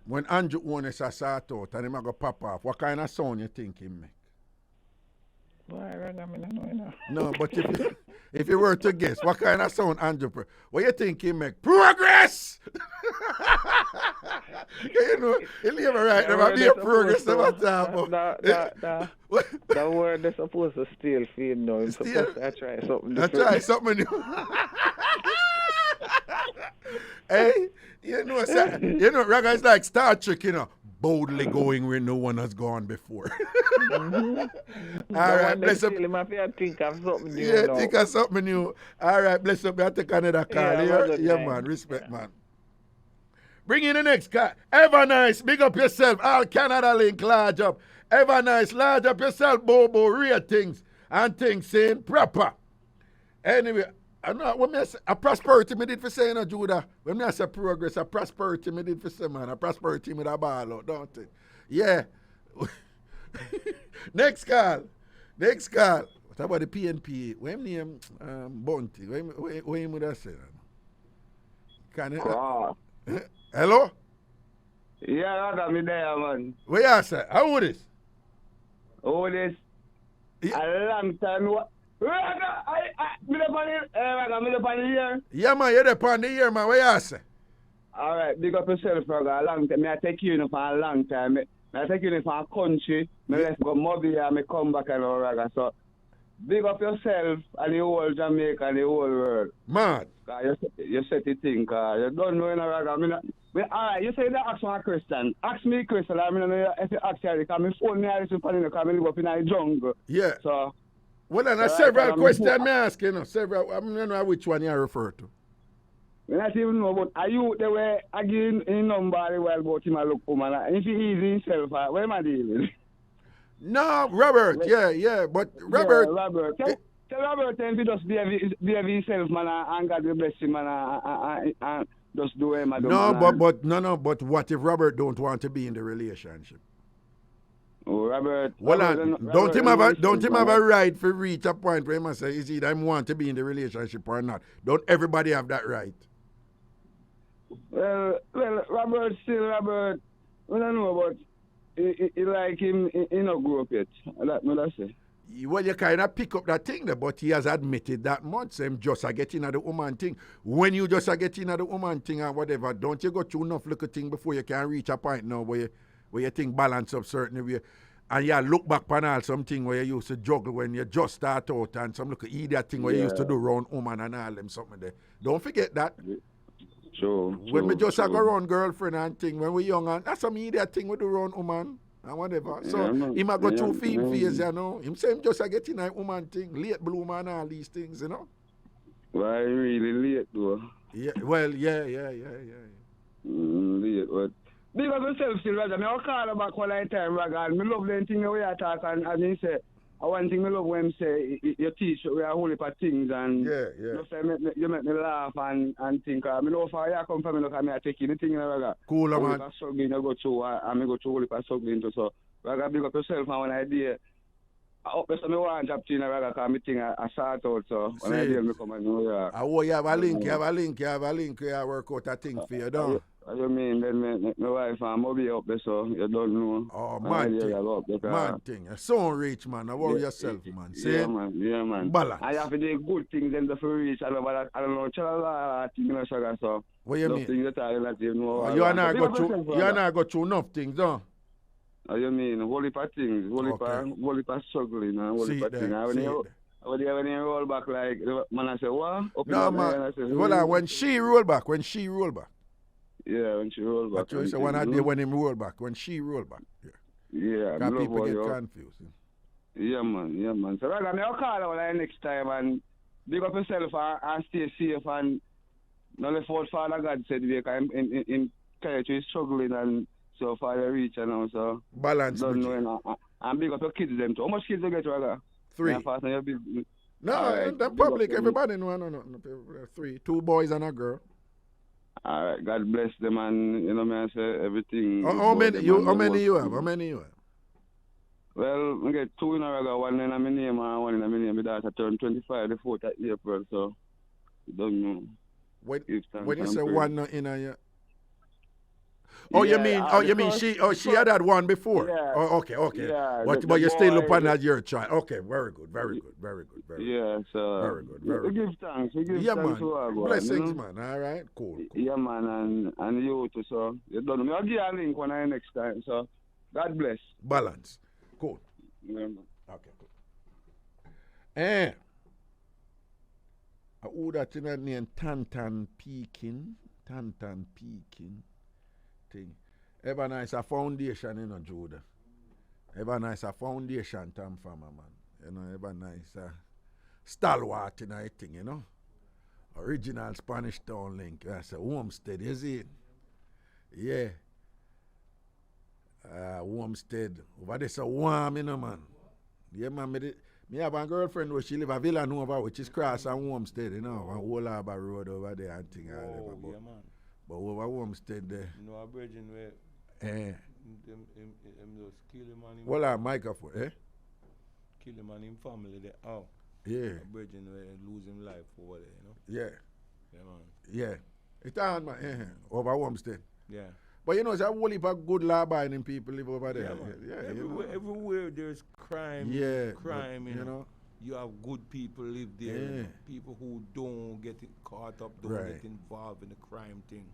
When Andrew Ones a sort out and him a go pop off, what kind of sound you think he make? Boy, I don't know. No, but if you were to guess, what kind of sound Andrew, what you think he make? Progress! You know, he'll never right, never be a progress never talk about. The word they're supposed to steal feed now. You're supposed to try something different. Try something new. Hey, you know, Raga is like Star Trek, you know, boldly going where no one has gone before. Mm-hmm. All right, bless up. Think of something new. Yeah, think of something new. All right, bless up. I take another call here. Yeah, man, respect, man. Bring in the next call. Ever nice, big up yourself. All Canada link, large up. Ever nice, large up yourself, Bobo, ratings and things saying proper. Anyway, I know when I say a prosperity me did for saying Judah. When I say progress, a prosperity me did for say man. A prosperity me da ball out, don't it? Yeah. Next call. What about the PNP? When name Bounty? When him would I say that? Can it? Hello? Yeah, I got me there, man. Where you say? How old is? Old is? Yeah. A long time. Me up on the year. Yeah, man, you're up on the year, man. Where you say? All right, big up yourself for a long time. I take you for a long time. I take you for a country. I left go Mobile and I come back and all that. So, big up yourself and the whole Jamaica and the whole world. Man. You set the thing, you don't know in a Raga. All right, you say that ask me a question. Ask me a question. I mean, if you ask me, because my phone me is because I live up in the jungle. Yeah. So, well, then, several questions me ask, you know. Several, I don't know which one you refer to. I don't even know, but are you the way again in number well about him and look woman? If he is himself, what am I dealing? No, Robert, yeah, but Robert. Yeah, Robert. Tell Robert if he just be himself, man, and God will bless him, man, and just do him. But what if Robert don't want to be in the relationship? Oh, Robert. Well, don't him have a right for reach a point where he must say, is either I want to be in the relationship or not? Don't everybody have that right? Well, Robert, I don't know, but he like him, he not grow up yet. That's it. Well, you kind of pick up that thing there, but he has admitted that much. Him just a getting at the woman thing. When you just a getting at the woman thing or whatever, don't you go through enough little thing before you can reach a point now where you think balance up certain way. And you look back on all something where you used to juggle when you just start out and some little idiot thing where you used to do around woman and all them something there. Don't forget that. True. When we just go around girlfriend and thing when we young, and that's some idiot thing we do around woman and whatever. So he might go through phase, you know. Him say him just a getting a woman thing, late bloomer and all these things, you know. Why really late though? Yeah, well, yeah. Late, but big up yourself still, Roger. I call back one time, Roger. I love the thing the way I talk and he say, one thing I love when him say, you teach we are whole heap of things and you make me laugh and think. I know for you come from me, look at me, I take anything, Roger. Cool, man. I go through, and I go through whole heap of struggling too. So, Roger, big up yourself and one idea. I hope that's me one job to Roger, because I think I sort out, so when I deal me come and know, yeah. Oh, you have a link, you work out a thing for you, don't you? What you mean? Then my wife and Moby up there, so you don't know. Oh, man thing. You're so rich, man. Don't worry yourself, man. See? Yeah, man. Balance. I have to do good things then to reach. I don't know, chalala, thing in the sugar, so. What you mean? You are not go through enough things, don't you? You mean? Whole heap of things. Whole heap of struggling and whole heap of things. When you roll back like, man, I say, what? No, man. Hold on. When she roll back. Yeah, when she roll back. But you say one day when him roll back, when she roll back. Yeah. Because people get confused. Yeah, man. So, Raga, I'll call out next time and big up yourself and stay safe and not let what Father God said, because in territory is struggling and so far you reach now, so. Balance. Don't know, and big up your kids them too. How much kids you get, Raga? 3. Yeah, fasten your business. No, All right, in the big up public, them. everybody know. No. 3. 2 boys and a girl. All right, God bless them, and you know me, I say everything. How many you have? How many you have? Well, I get 2 in a Raga, 1 in my name and 1 in my name. My daughter turned 25 the 4th of April, so you don't know. When you I'm say praying. 1 in a year. Oh, you mean she had that one before? Yeah. Oh, okay. Yeah, But you still upon that your child. Okay, very good. Yeah, so very good. we give thanks. We give Yeah, thanks man. to our God, Blessings, you know? man. All right, cool. Yeah, man, and you too, so you don't know. I'll give you a link when I next time, so God bless. Balance. Cool. Yeah, man. Okay, cool. Eh. Who that in that name? Tantan Pekin thing. Ever nice a foundation, you know, Judah. Ever nice a foundation, TamFam, man. You know, ever nice stalwart in a thing, you know. Original Spanish Town link. That's a homestead, you see it? Yeah. Homestead. Over there, so warm, you know, man. Yeah, man, me have a girlfriend where she live at Villanova, which is cross and Homestead, you know, on Old Harbour Road over there and thing. Oh, yeah, man. But over Homestead there. You know, a virgin where Eh. them just kill him and him. Well, I'm microphone, eh? Kill him and him family there. Oh. Yeah. A virgin where lose him life over there, you know? Yeah. Yeah, man. Yeah. It's on, man. Over Homestead. Yeah. But you know, it's a whole heap of good law-abiding people live over there. Yeah, man. Yeah, Everywhere there's crime. Yeah, Crime, but, you know. You have good people live there. Yeah. You know? People who don't get caught up, don't Right. get involved in the crime thing.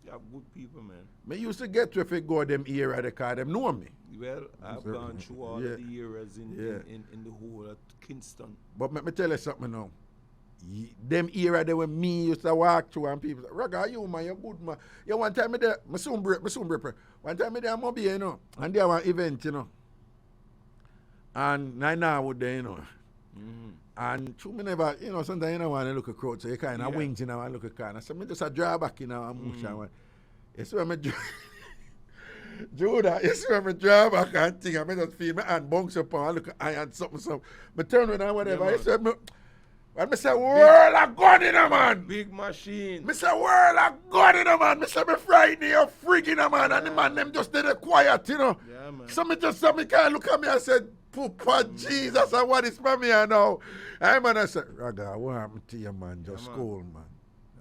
You have good people, man. Me used to get to if it go them era, they call them know me. Well, I've So, gone through all yeah. of the eras in the whole of Kingston. But let me tell you something now. Them era they when me used to walk through and people say, Raga, you man, you're good man. Yeah, one time me there, me soon break. One time me there, I'm you know, and there was an event, you know. And now would there, you know. And true, me never, you know, sometimes you don't want to look a crowd, so you kind of wings, you know, and look a corner. So me just a draw back, you know, and mush and one. You see when me Judah, you see when me draw back and thing, and me just feel my hand bounce up and look at iron something. Me turn around and whatever. Yeah, you see me, and me say, world of gun in a man. Big machine. Me say, world of gun in a man. Me say, me frightened you freaking a man. And the man, them just did it quiet, you know. Yeah, man. So me just said, me can't look at me and said, Papa Jesus, and what is for me now? I man, I said, Raga, what happened to you, man? Just school, man.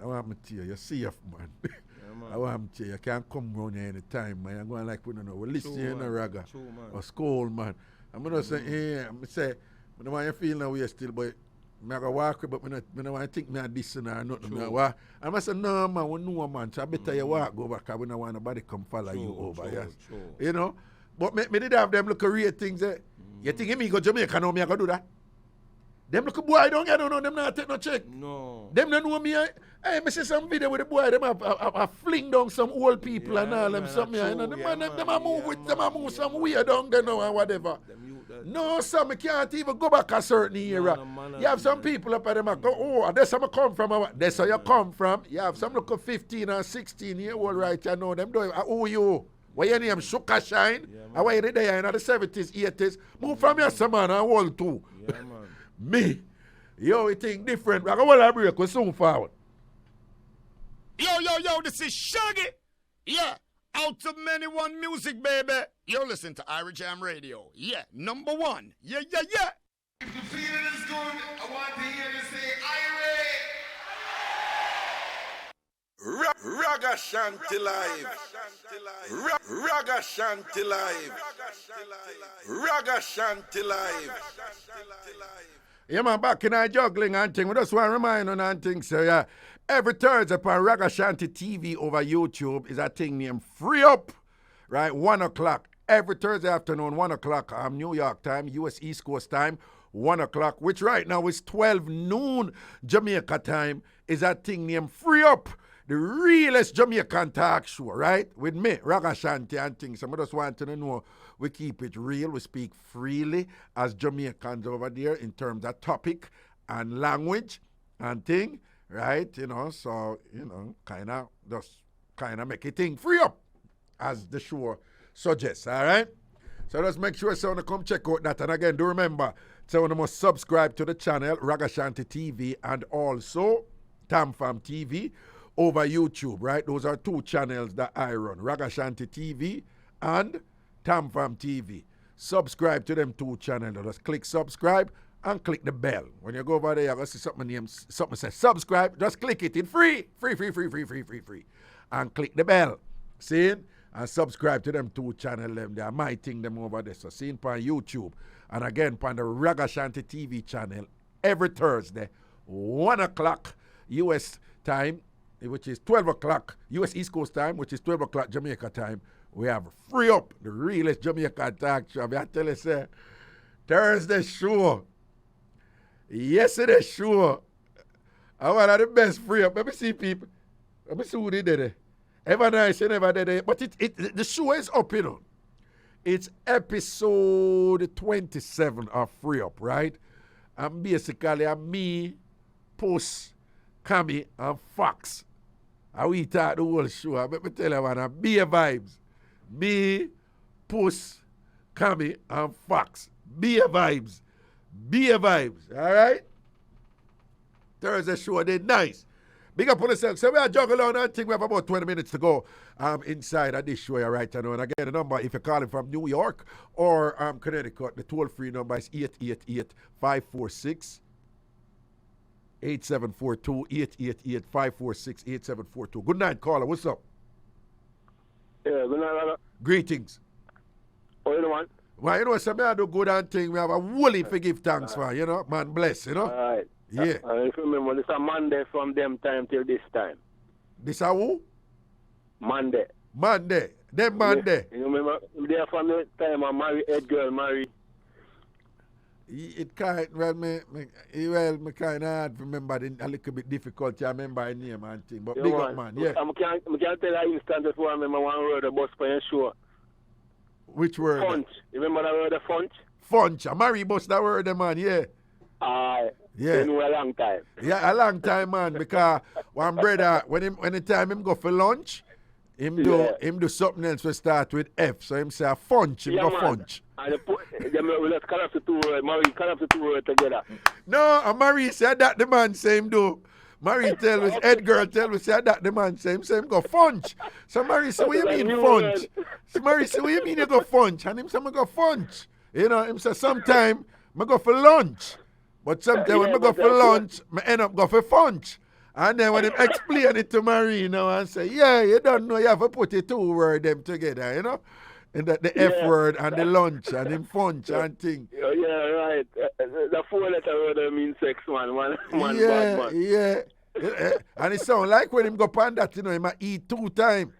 I want to you. You're safe, man. I want to you. You can't come round here anytime, man. I'm going like, we don't know. We'll listen to you, Raga. Or school, man. I'm going to say, yeah. I say, I don't want you feel now we're still, but I'm going to walk, but I don't want to think me a this or nothing. I say, no, man, we know, man. So I better you walk over because we don't want nobody come follow you over, yes. You know? But me did have them look real things there. You think me go Jamaica now, me I go do that? Them look boy don't get no, them not take no check. No. Them don't know me. Hey, me see some video with the boy, them a fling down some old people and all them something. You know, them a move with them a move some weird down there now and whatever. No, some me can't even go back a certain era. You have some people up at them go, oh, that's how I come from. That's how you come from. You have some look 15 or 16-year-old right you know them doing. Who you? Why your name Sugar Shine? Yeah, why you there in the 70s, 80s? Move from here, some man, and hold too. Yeah, man. Me. Yo, we think different. We're going to break. We're soon forward. Yo, this is Shaggy. Yeah, out to many one music, baby. You're listening to IrieJam Radio. Yeah, number one. Yeah. If the feeling is good, I want to hear you say Ragashanti live. Ragashanti live. Ragashanti live. Yeah, man, back in our juggling and thing. We just want to remind you and things. So, yeah, every Thursday upon Ragashanti TV over YouTube is a thing named Free Up, right? 1 o'clock. Every Thursday afternoon, 1 o'clock, New York time, US East Coast time, 1 o'clock, which right now is 12 noon Jamaica time, is a thing named Free Up. The realest Jamaican talk show, right? With me, Ragashanti and things. So I just want to know, we keep it real. We speak freely as Jamaicans over there in terms of topic and language and thing, right? You know, so, you know, kind of make it thing free up as the show suggests, all right? So just make sure someone come check out that. And again, do remember, someone must subscribe to the channel, Ragashanti TV, and also TamFam TV over YouTube, right? Those are 2 channels that I run, Ragashanti TV and TamFam TV. Subscribe to them 2 channels. Just click subscribe and click the bell. When you go over there, you're going to see something says subscribe. Just click it. It's free. Free. And click the bell. See? And subscribe to them 2 channels. They are my thing them over there. So see it on YouTube. And again, on the Ragashanti TV channel, every Thursday, 1 o'clock U.S. time, which is 12 o'clock U.S. East Coast time, which is 12 o'clock Jamaica time. We have Free Up, the realest Jamaican talk show. I tell you, sir, Thursday show. Yesterday show. I one of the best Free Up. Let me see people. Let me see who they did it. Ever nice, never did it. But the show is up, you know. It's episode 27 of Free Up, right? And basically, me, Puss, Cammy, and Fox. And we talk the whole show. Let me tell you, man, beer vibes. Me, Puss, Cammy, and Fox. Beer vibes. All right? Thursday show, they nice. Big up on yourself. So we are juggling on and think we have about 20 minutes to go inside of this show right now. And again, the number, if you're calling from New York or Connecticut, the toll-free number is 888-546-8742, 888-546-8742. Good night, caller. What's up? Yeah, good night, brother. Greetings. Oh, you know what? Well, you know, some I do good and thing. We have a woolly to give thanks for, you know. Man bless, you know. All right. Yeah. If you remember, this is a Monday from them time till this time. This is who? Monday. Them Monday. You remember, there from the time I marry Edgar, marry. It can't, me kind of hard to remember, a little bit difficult to remember a name and thing. But big up, man. Yeah. I can't tell you instant before I remember one word of bus for your show. Which word? Funch. You remember that word of funch? Funch. I marry bus that word, man, yeah. Yeah. You know a long time. Yeah, a long time, man, because one brother, when the time him go for lunch, him do something else to start with F. So him say funch, him go funch. And let's cut off the 2 words. Marie, cut off the 2 words together. No, and Marie said that the man say him do. Marie tell us, Edgar tell us that the man say him go funch. So Marie say, what you mean funch? So Marie say, what you mean you go funch? And him say, I go funch. You know, him say, sometime I go for lunch. But sometimes when I go for lunch, I end up go for funch. And then when him explain it to Marie, you know, and say, yeah, you don't know, you have to put the 2 words them together, you know? And the F word and the lunch and him funch and thing. Yeah, right. The 4-letter word means sex, man. One yeah, bad man. Yeah. And it sound like when him go pan that, you know, he might eat 2 times.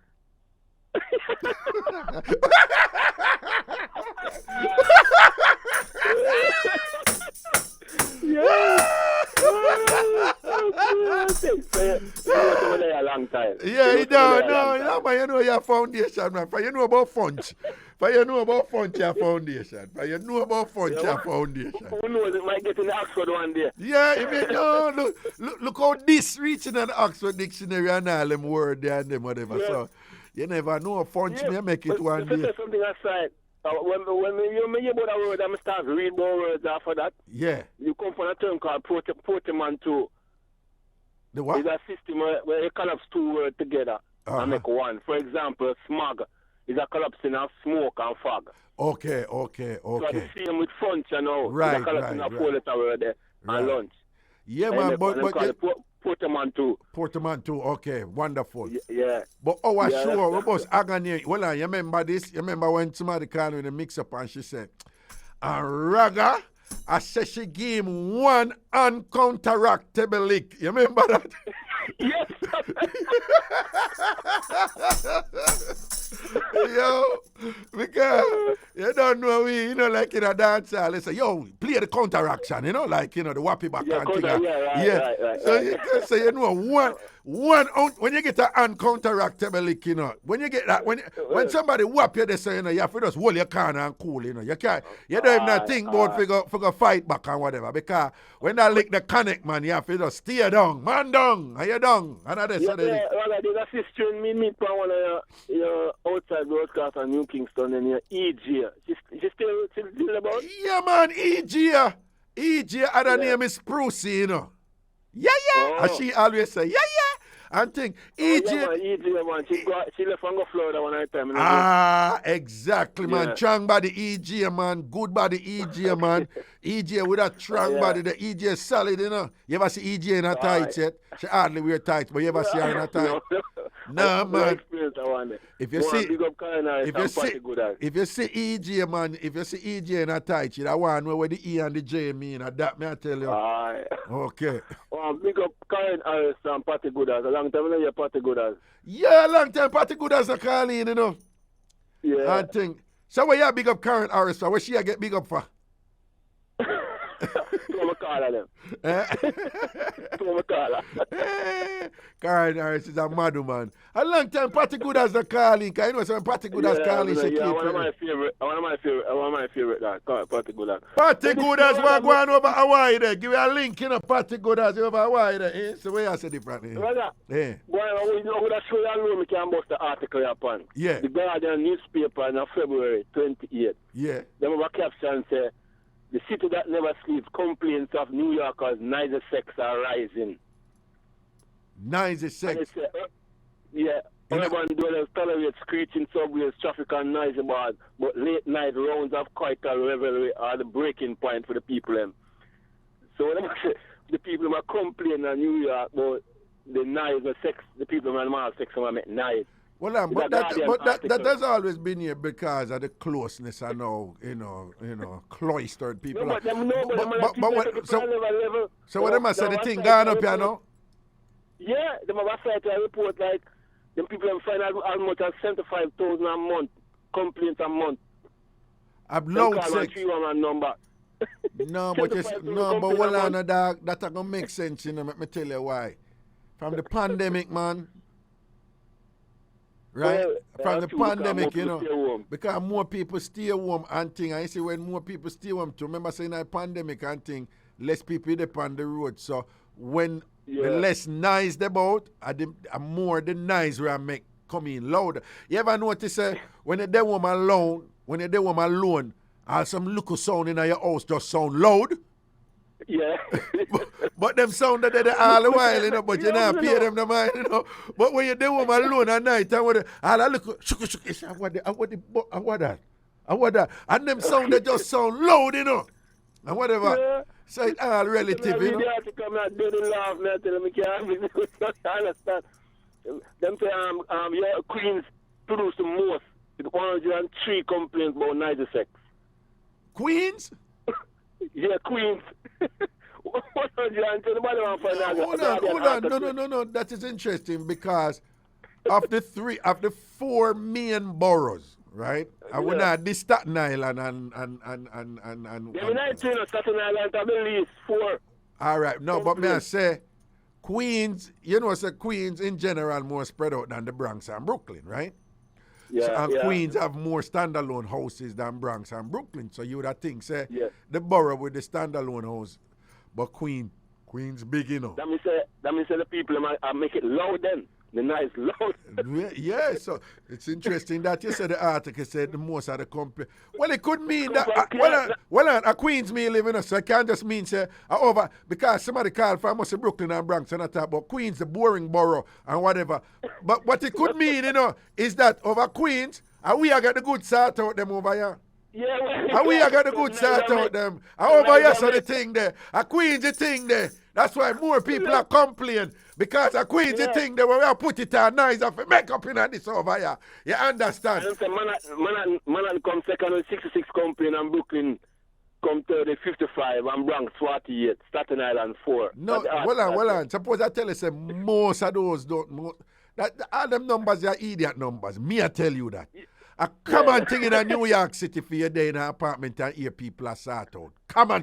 Yeah. A long time. Yeah, you know, but you know your foundation, man. For you know about funch. Your foundation. Your foundation. Who knows, it might get in the Oxford one day. Yeah, I mean, no, look how this reaching in the Oxford dictionary and all them words there and them whatever. Yeah. So you never know, funch me make it one day. Say something aside. When you hear about a word, I'm start read more words after that. Yeah. You come from a term called portmanteau. The what? It's a system where you collapse 2 words together and make one. For example, smog is a collapsing of smoke and fog. Okay. So the same with funch, you know. Right, it's a collapsing of 4-letter word there and lunch. Yeah, man, but portmanteau. Okay, wonderful. Yeah. But sure, we must agony. Well, you remember this? You remember when somebody called me the Mixup and she said, and Raga, I said she gave him 1 uncounteraktable lick. You remember that? Yes. Yo, because you don't know you know, like in a dancehall, they say, yo, play the counteraction, you know, like, you know, the wappy back and thing. Right. So you can say, you know, when you get an uncounteractable lick, you know, when you get that, when somebody whap you, they say, you know, you have to just hold your corner and cool, you know. You don't even think about for go fight back and whatever. Because when that lick the connect, man, you have to just stay down, man down, and you down. And that's well, there's a sister in me meet from one of your outside broadcast on New Kingston and your EJ. She still about? Yeah, man, EJ. EJ, other name is Sprucey, you know. Yeah. And she always say, yeah. And think, EJ. EJ, man. She left and go Florida one time. Exactly, man. Strong body EJ, man. Good body EJ, man. EJ with a strong body. The EJ is solid, you know. You ever see EJ in her tights yet? She hardly wear tights, but you ever see her in her tights? No, man. If you see EJ, man, if you see EJ in her tights, you one where the E and the J mean. That me I tell you. Okay. Big up Karen Harris and Patty Gooders. A long time you're Patty Gooders. Yeah, a long time Patty Gooders are calling, you know. Yeah. I think. So where you big up Karen Harris for? Where she get big up for? Karen Harris is a mad man. A long time Patty Gooders are calling. Cause you know when Patty Gooders calling, she keep one of my favorite that Patty Gooders. Patty Gooders we're going over Hawaii there. Give me a link, you know, Patty Gooders over Hawaii there. So where I say differently. Well, we show you alone, we can bust the article upon. Yeah. The Guardian newspaper in February 28th. Yeah. Then our caption say, the city that never sleeps, complaints of New Yorkers, neither sex are rising. Neither sex? Urban dwellers tolerate screeching subways, traffic and noisy bars, but late night rounds of coital revelry are the breaking point for the people. So when I say the people are complaining in New York about the noise of sex, the people are have sex and make noise. Well, but that has always been here because of the closeness and now, you know, cloistered people. So what am I saying? The thing gone up here now? Yeah, the website report like the people find out as much as 75,000 a month complaints a month. I've loud sex. Number. No, but hold on, dog. That's not gonna make sense, you know. Let me tell you why. From the pandemic, man. Right? From the pandemic, you know, because more people stay home and thing. I see when more people stay home, to remember saying that pandemic and thing, less people depend on the road. So when the less noise about, more the noise will make come in louder. You ever notice when you're there home alone, some local sound in your house just sound loud? Yeah. but them sound that they all the while, you know, but you not pay them the mind, you know. But when you're there home alone at night, all I look, shook, what that? And them sound they just sound loud, you know. And whatever. Yeah. So it's all relative, you know. To come out, they laugh, man, tell them, I understand. Them say, Queens produce the most. 103 complaints about night sex. Queens? Yeah, Queens. Hold on. No. That is interesting because of the four main boroughs, right? I would not this Staten Island and Staten Island at the least 4. All right, no, but may I say Queens, you know, Queens in general more spread out than the Bronx and Brooklyn, right? Yeah, Queens have more standalone houses than Bronx and Brooklyn. So you would have think, the borough with the standalone house. But Queens big, you know. That means the people make it loud then. The nice loud. Yeah, so it's interesting that you said the article said the most of the company. Well, it could mean that, a Queens me living in, so it can't just mean, say, over, because somebody called from us in Brooklyn and Bronx and I talk about Queens, the boring borough and whatever. But what it could mean, you know, is that over Queens, we are got the good sort out them over here. Yeah, we are got the good sort out them. Over here, so the thing there. Queens the thing there. That's why more people are complaining. Because a Queens the thing there, where we put it on nice of makeup in this over here. You understand? Man come second with 66 complain and Brooklyn come third with 55 and Bronx 48, Staten Island 4. No, hold on. Suppose I tell you, say, most of those don't. All them numbers are idiot numbers. Me, I tell you that. A common thing in a New York City for you there in an apartment and hear people are sort out. Come on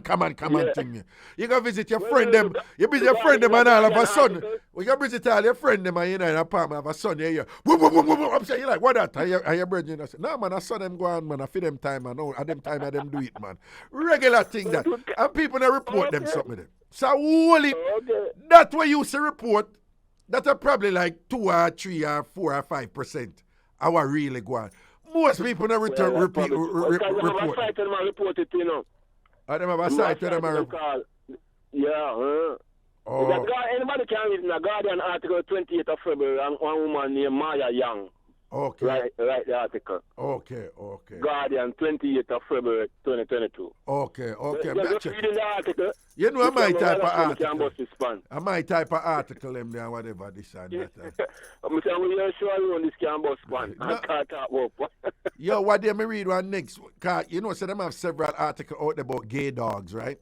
thing. You go visit your friend them. You visit your friend them and all of a sudden. You go visit all your friend them and you know in an apartment of a sudden you hear boom, boom, boom, boom, boom. I'm saying, you like, what that? And your brethren say, no man, I saw them go on, man. I feel them time, man. At them time I them do it, man. Regular thing that. And people they report them something them. So holy that way you say report, that are probably like 2 or 3 or 4 or 5%. Our really go on. Most people never report. They have a site and report it, you know. They have a site and report. Yeah. Anybody can read in a Guardian article 28th of February and one woman named Maya Young. Okay. Write the article. Okay. Guardian 28th of February 2022. Okay. Just reading the article. You know my type of article. I my type of article them there, whatever this and that. I'm saying you're sure you on this can bus span. I can't talk about. Yo, what do me read one next? Cause you know, so them have several articles out about gay dogs, right?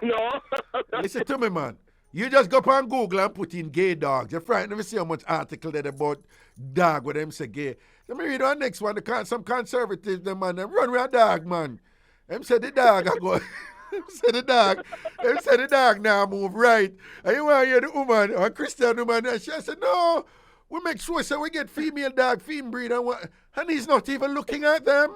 No. Listen to me, man. You just go up on Google and put in gay dogs. You're frightened to see how much article there about dog with them say gay. Let me read one next one. Some conservatives, them man, them run with a dog, man. Them say the dog, I go. Them say the dog now move right. And you want to hear the woman, or Christian woman, and she said, no, we make sure so we get female dog, female breed, and he's not even looking at them.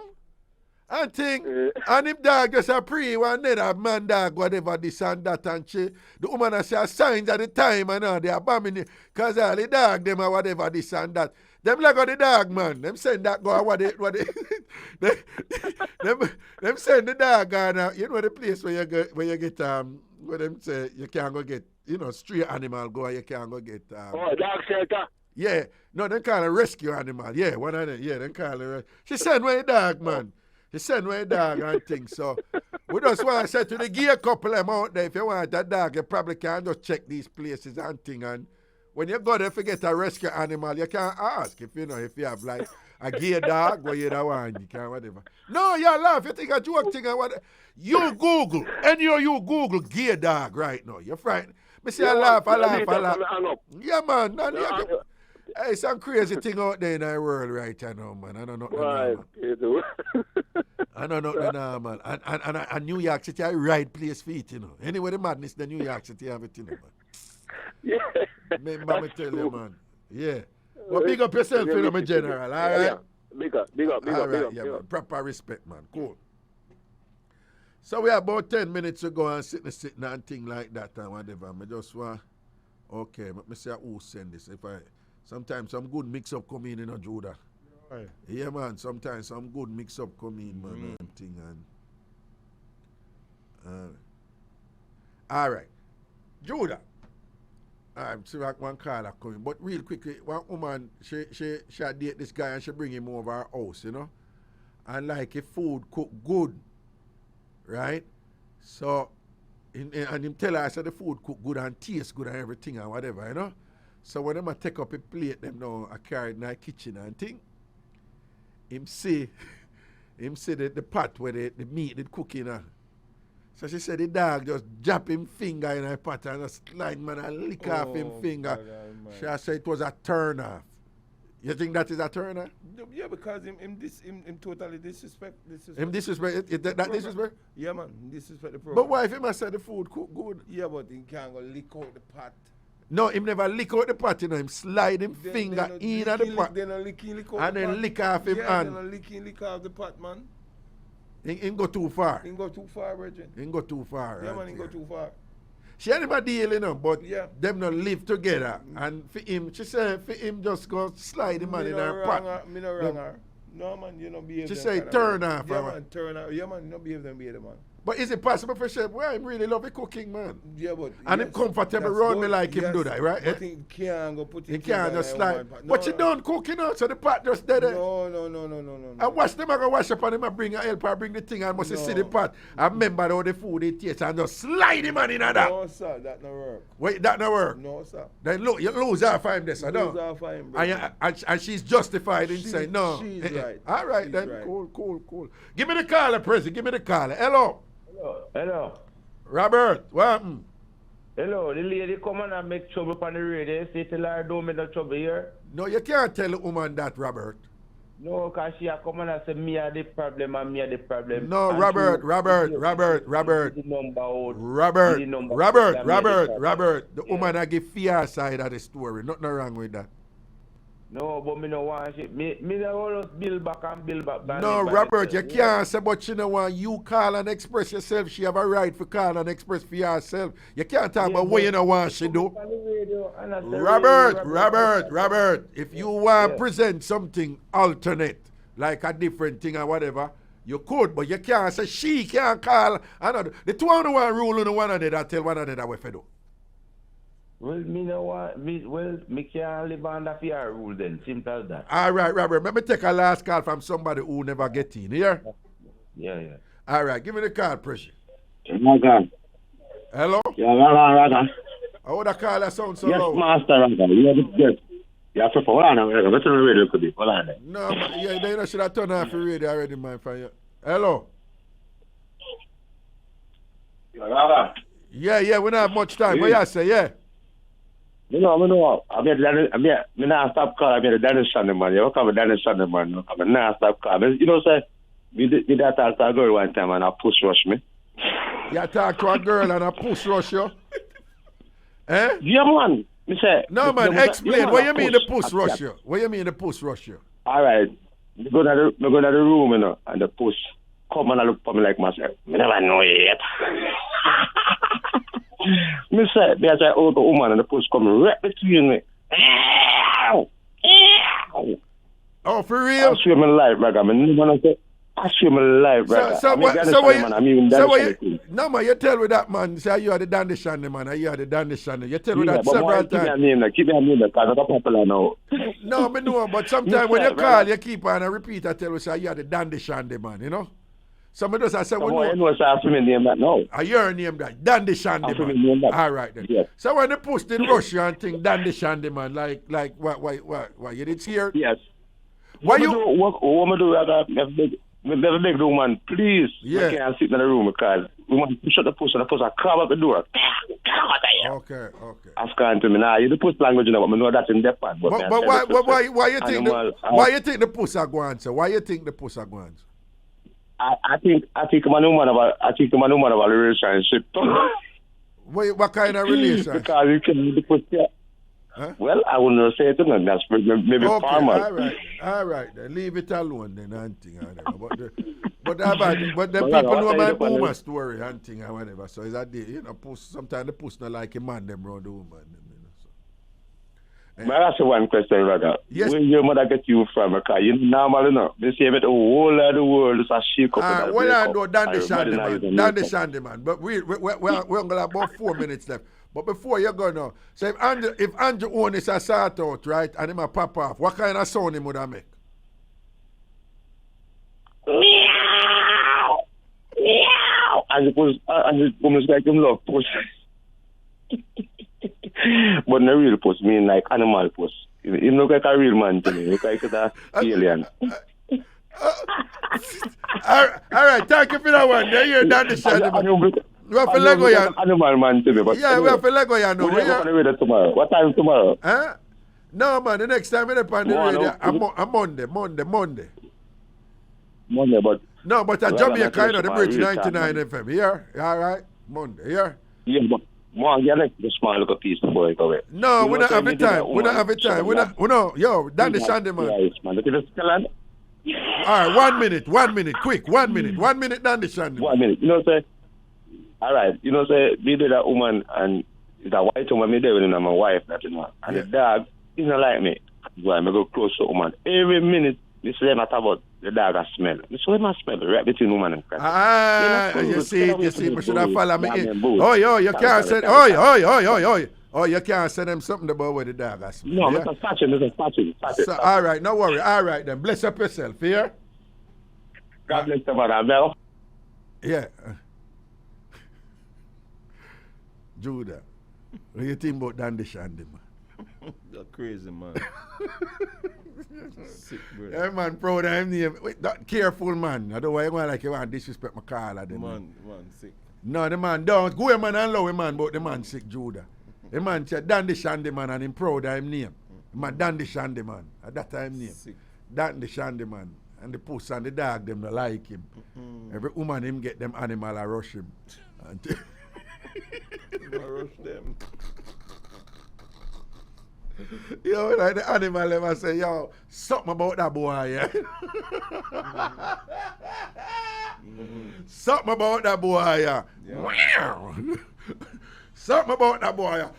And think, and him dog just a pray one day a man dog, whatever this and that, and the woman has signs at the time and all, they are bombing because all the dog, them or whatever this and that. Them like the dog, man. Them send that go what they them send the dog on, you know the place where you get where them say you can't go get, you know, stray animal go, you can't go get dog shelter. Yeah. No, they call it rescue animal. Yeah, one of them, yeah, they call it she send where the dog, man. He send away a dog and things. So we just want to say to the gay couple them out there, if you want that dog, you probably can just check these places and things. And when you go there, if you get a rescue animal, you can ask if you know if you have like a gay dog or you don't want, you can whatever. No, you laugh, you think a joke thing or whatever. You Google, you Google gay dog right now. You're frightened. Me say I laugh. Yeah, man. Hey, some crazy thing out there in our world right now, man. I don't know. I don't know, man. And New York City, I right place for it, you know. Anyway, the madness, the New York City have it, you know, man. Yeah. Remember me tell you, man. Yeah. But big up yourself, you know, my general, all right? Yeah. Big up. Man. Proper respect, man. Cool. So we have about 10 minutes to go and sitting and thing like that and whatever. I just want, okay, let me see who send this. Sometimes some good mix-up come in, you know, Judah. Right. Yeah, man. Sometimes some good mix-up come in, man. All right. Judah. I'm see like one caller coming. But real quickly, one woman, she date this guy and she bring him over her house, you know. And like if food cook good, right? So, and him tell her, I said the food cook good and taste good and everything and whatever, you know. So when them take up a plate, them now I carry in the kitchen and thing. Him see the pot where the meat did cook in. So she said the dog just jab him finger in her pot and just slide man and lick off him finger. She said it was a turn off. You think that is a turn off? Yeah, because him totally disrespect. Him disrespect that disrespect? Yeah, man, disrespect the program. But why if him said the food cook good? Yeah, but he can't go lick out the pot. No, him never lick out the pot, you know. Him slide him finger in at the pot. Then lick out and then lick off him hand. Then lick off the pot, man. He go too far. He go too far, Virgin. He go too far. Yeah, man, he go too far. She had him a deal, you know, but them not live together. And for him, she said, for him just go slide the man in her pot. Me no wrong her. No, man, you don't behave them. She said turn off. Yeah, man, turn off. Yeah, man, you don't behave them way, man. But is it possible for chef? Well, I really love the cooking, man. Yeah, but and him comfortable around me like him do that, right? But he can't go put it. He can't just slide. But you don't cook, you know, so the pot just dead. No. And watch them, I go wash up and him and bring a helper, bring the thing and must see the pot. I remember how the food it tastes and just slide him on in that. No, sir, that no work. Wait, that no work? No, sir. Then look, you lose her for him this, I don't. Lose her for him, bro. And she's justified in saying no. She's right. All right, she's then. Right. Cool. Give me the caller, President. Give me the caller. Hello. Hello. Robert, what happened? Hello, the lady come and make trouble on the radio. Say tell her don't make no trouble here. No, you can't tell a woman that, Robert. No, because she a come and say me are the problem and me are the problem. No, And Robert. The woman I give fear side of the story. Nothing wrong with that. No, but me no want shit. Me no want build back. No, Robert, you can't say, but you know what, you call and express yourself. She have a right for call and express for herself. You can't talk about what you know what she do. Robert, if you want to present something alternate, like a different thing or whatever, you could, but you can't say she can't call another. The two on the one rule on the one another tell one another what to do. Well, me no want, me can't live under fear rule then, simple as that. All right, Robert, let me take a last call from somebody who never get in here. Yeah. All right, give me the call, Pressure. Raga. Hello? Yeah, Raga. How would I call that sound so yes, loud? Master Raga. Yes. Yeah, so hold on, Raga. What's on the radio could be? Hold on. No, man, they should have turned off the radio already, man, for you. Hello? Raga. Yeah, we don't have much time. What you say, yeah? I mean, not stop call. I mean, the Dennis Sunday man. You come with Dennis Sunday man. I mean, not stop call. You know, say, me that talk to a girl one time and I push rush me. You talk to a girl and I push rush you? Eh? Yeah, man. Me say. No, man, explain. What you mean the push rush you? What you mean the push rush you? All right. Me go to the room, you know, and the push come and I look for me like myself. Me never know it yet. Me say, oh, the woman and the push come right between me. Oh, for real? I swear my life, Raga. I swear my life, Raga. No, man, you tell me that, man. Say you are the dandy shandy, man. You are the dandy shandy. You tell me that several times. Keep me a name, because I'm popular now. No, me know, but sometimes when you call, you keep on and repeat. I tell you, say you are the dandy shandy, man, you know? Some of us, I say, well, you know, I my name that now. Your name that, Dandy Shandy, man. All right, then. Yes. So when they push the Russia and thing, Dandy Shandy, man, like, what, you did hear? Yes. What you do, Raga? Never beg the woman, please. Yeah. I can't sit in the room because we want to shut the push and the push I crab up the door. Okay. Afghan to me now. You the push language, you know, but I know that's in that part. But why you think the push are going, sir? Why you think the push are going? I think I'm a woman of a relationship. What kind of relation? Because you can push there. Huh? Well, I wouldn't say it, and that's maybe formal. All right, then leave it alone, then, and thing, but the people know my boomer story, and thing, and whatever. So is that sometimes the push not like a man, them round the woman. May I ask you one question, Raga? Yes. Where your mother get you from? Because you normally know. They say that the whole of the world is a shake up. Well, I know Dandy Shandy, man. But we're going to have about 4 minutes left. But before you go now, so if Andrew own is a sort out, right, and him a pop off, what kind of sound him would have make? Meow! Meow! And the woman's like him love push. But no real puss, mean like animal puss. You look like a real man to me. You look like an alien. All right, thank you for that one. There you're done the Shandy, man. We have to Lego ya. Animal man to me. But yeah, we have to Lego ya now. We're going to read it tomorrow. What time tomorrow? Huh? No, man, the next time we're on the radio, I'm Monday. Monday, but... No, but at Jamaica, you know, the Bridge 99 FM. Here? All right? Monday, here? Yeah, but... You're like the small little piece of boy, go away. No, we don't have the time. We don't have the time. Yo, Dandy Shandy, man. Yes, man. Look at the skeleton. All right, 1 minute, quick, 1 minute. 1 minute, Dandy Shandy. 1 minute. You know, say, all right, you know, say, me did that woman, and it's a white woman, me there with my wife, that, you know, and the dog, he's not like me. So I go close to the woman. Every minute, you say, not about the dog, I smell. So I must smell right between woman and Christ. You see, I should have followed me in. You can't say, you can't say them something about where the dog has smell. No, it's a statue. So, all right, no worry. All right, then. Bless up yourself, here. God bless you, man. Bell. Yeah. Judah, what do you think about Dandy Shandy, man? You're crazy, man. Sick, bro. Yeah, man, proud of him name. Wait, careful, man. I don't want you like you want to disrespect my call of them. Man, sick. No, the man don't. Go, man, and love him, man, but the man sick, Judah. The man said Dandy Shandy, man, and him proud of him name. Man, Dandy Shandy, man. At that time name. Sick. that and the shandy man. And the puss and the dog, them don't like him. Every woman him get them animal I rush him. Rush them. Yo, like the animal them I say, yo, something about that boy, yeah. Something about that boy, yeah. Wow. Something about that boy, yeah.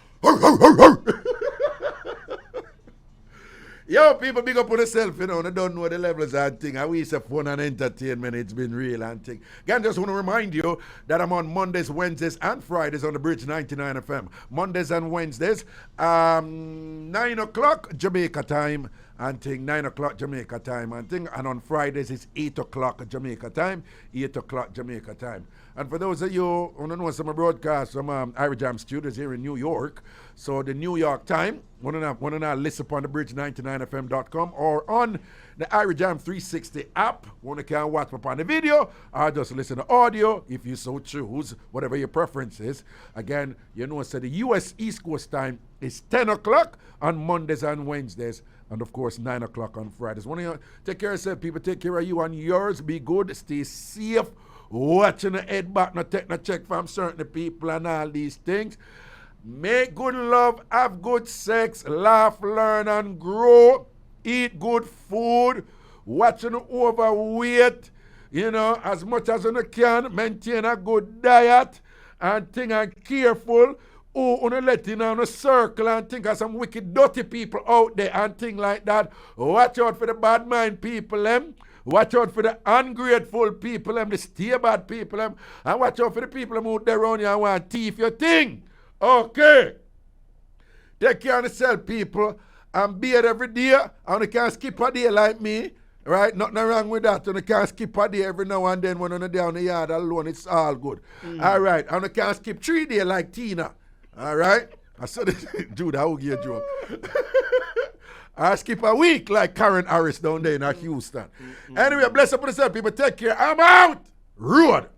Yo, people big up on yourself, you know, they don't know the levels and thing. And we say fun and entertainment, it's been real and thing. Again, just want to remind you that I'm on Mondays, Wednesdays, and Fridays on the Bridge 99 FM. Mondays and Wednesdays, 9 o'clock Jamaica time and thing, 9 o'clock Jamaica time and thing. And on Fridays, it's 8 o'clock Jamaica time, 8 o'clock Jamaica time. And for those of you who don't know some broadcasts from IrieJam Studios here in New York, so the New York time, want to now listen upon the bridge99fm.com or on the IrieJam 360 app. Want to can watch upon the video or just listen to audio if you so choose, whatever your preference is. Again, you know, so the U.S. East Coast time is 10 o'clock on Mondays and Wednesdays. And of course, 9 o'clock on Fridays. Want to take care of yourself, people. Take care of you and yours. Be good. Stay safe. Watching the head back, not take no check from certain people and all these things. Make good love, have good sex, laugh, learn, and grow. Eat good food. Watching overweight, you know, as much as you can. Maintain a good diet and thing and careful. Oh, let you know in a circle and think of some wicked, dirty people out there and thing like that. Watch out for the bad mind people, them. Watch out for the ungrateful people, them, the stay bad people, them. And watch out for the people who out there around you and want to thief your thing. Okay. Take care of yourself, people. And bathe every day. And you can't skip a day like me. Right? Nothing wrong with that. And you can't skip a day every now and then when you're down the yard alone. It's all good. All right. And you can't skip 3 days like Tina. All right? I said it. Jude, I will give you a joke. I skip a week like Karen Harris down there in Houston. Anyway, bless up on yourself, people. Take care. I'm out. Road.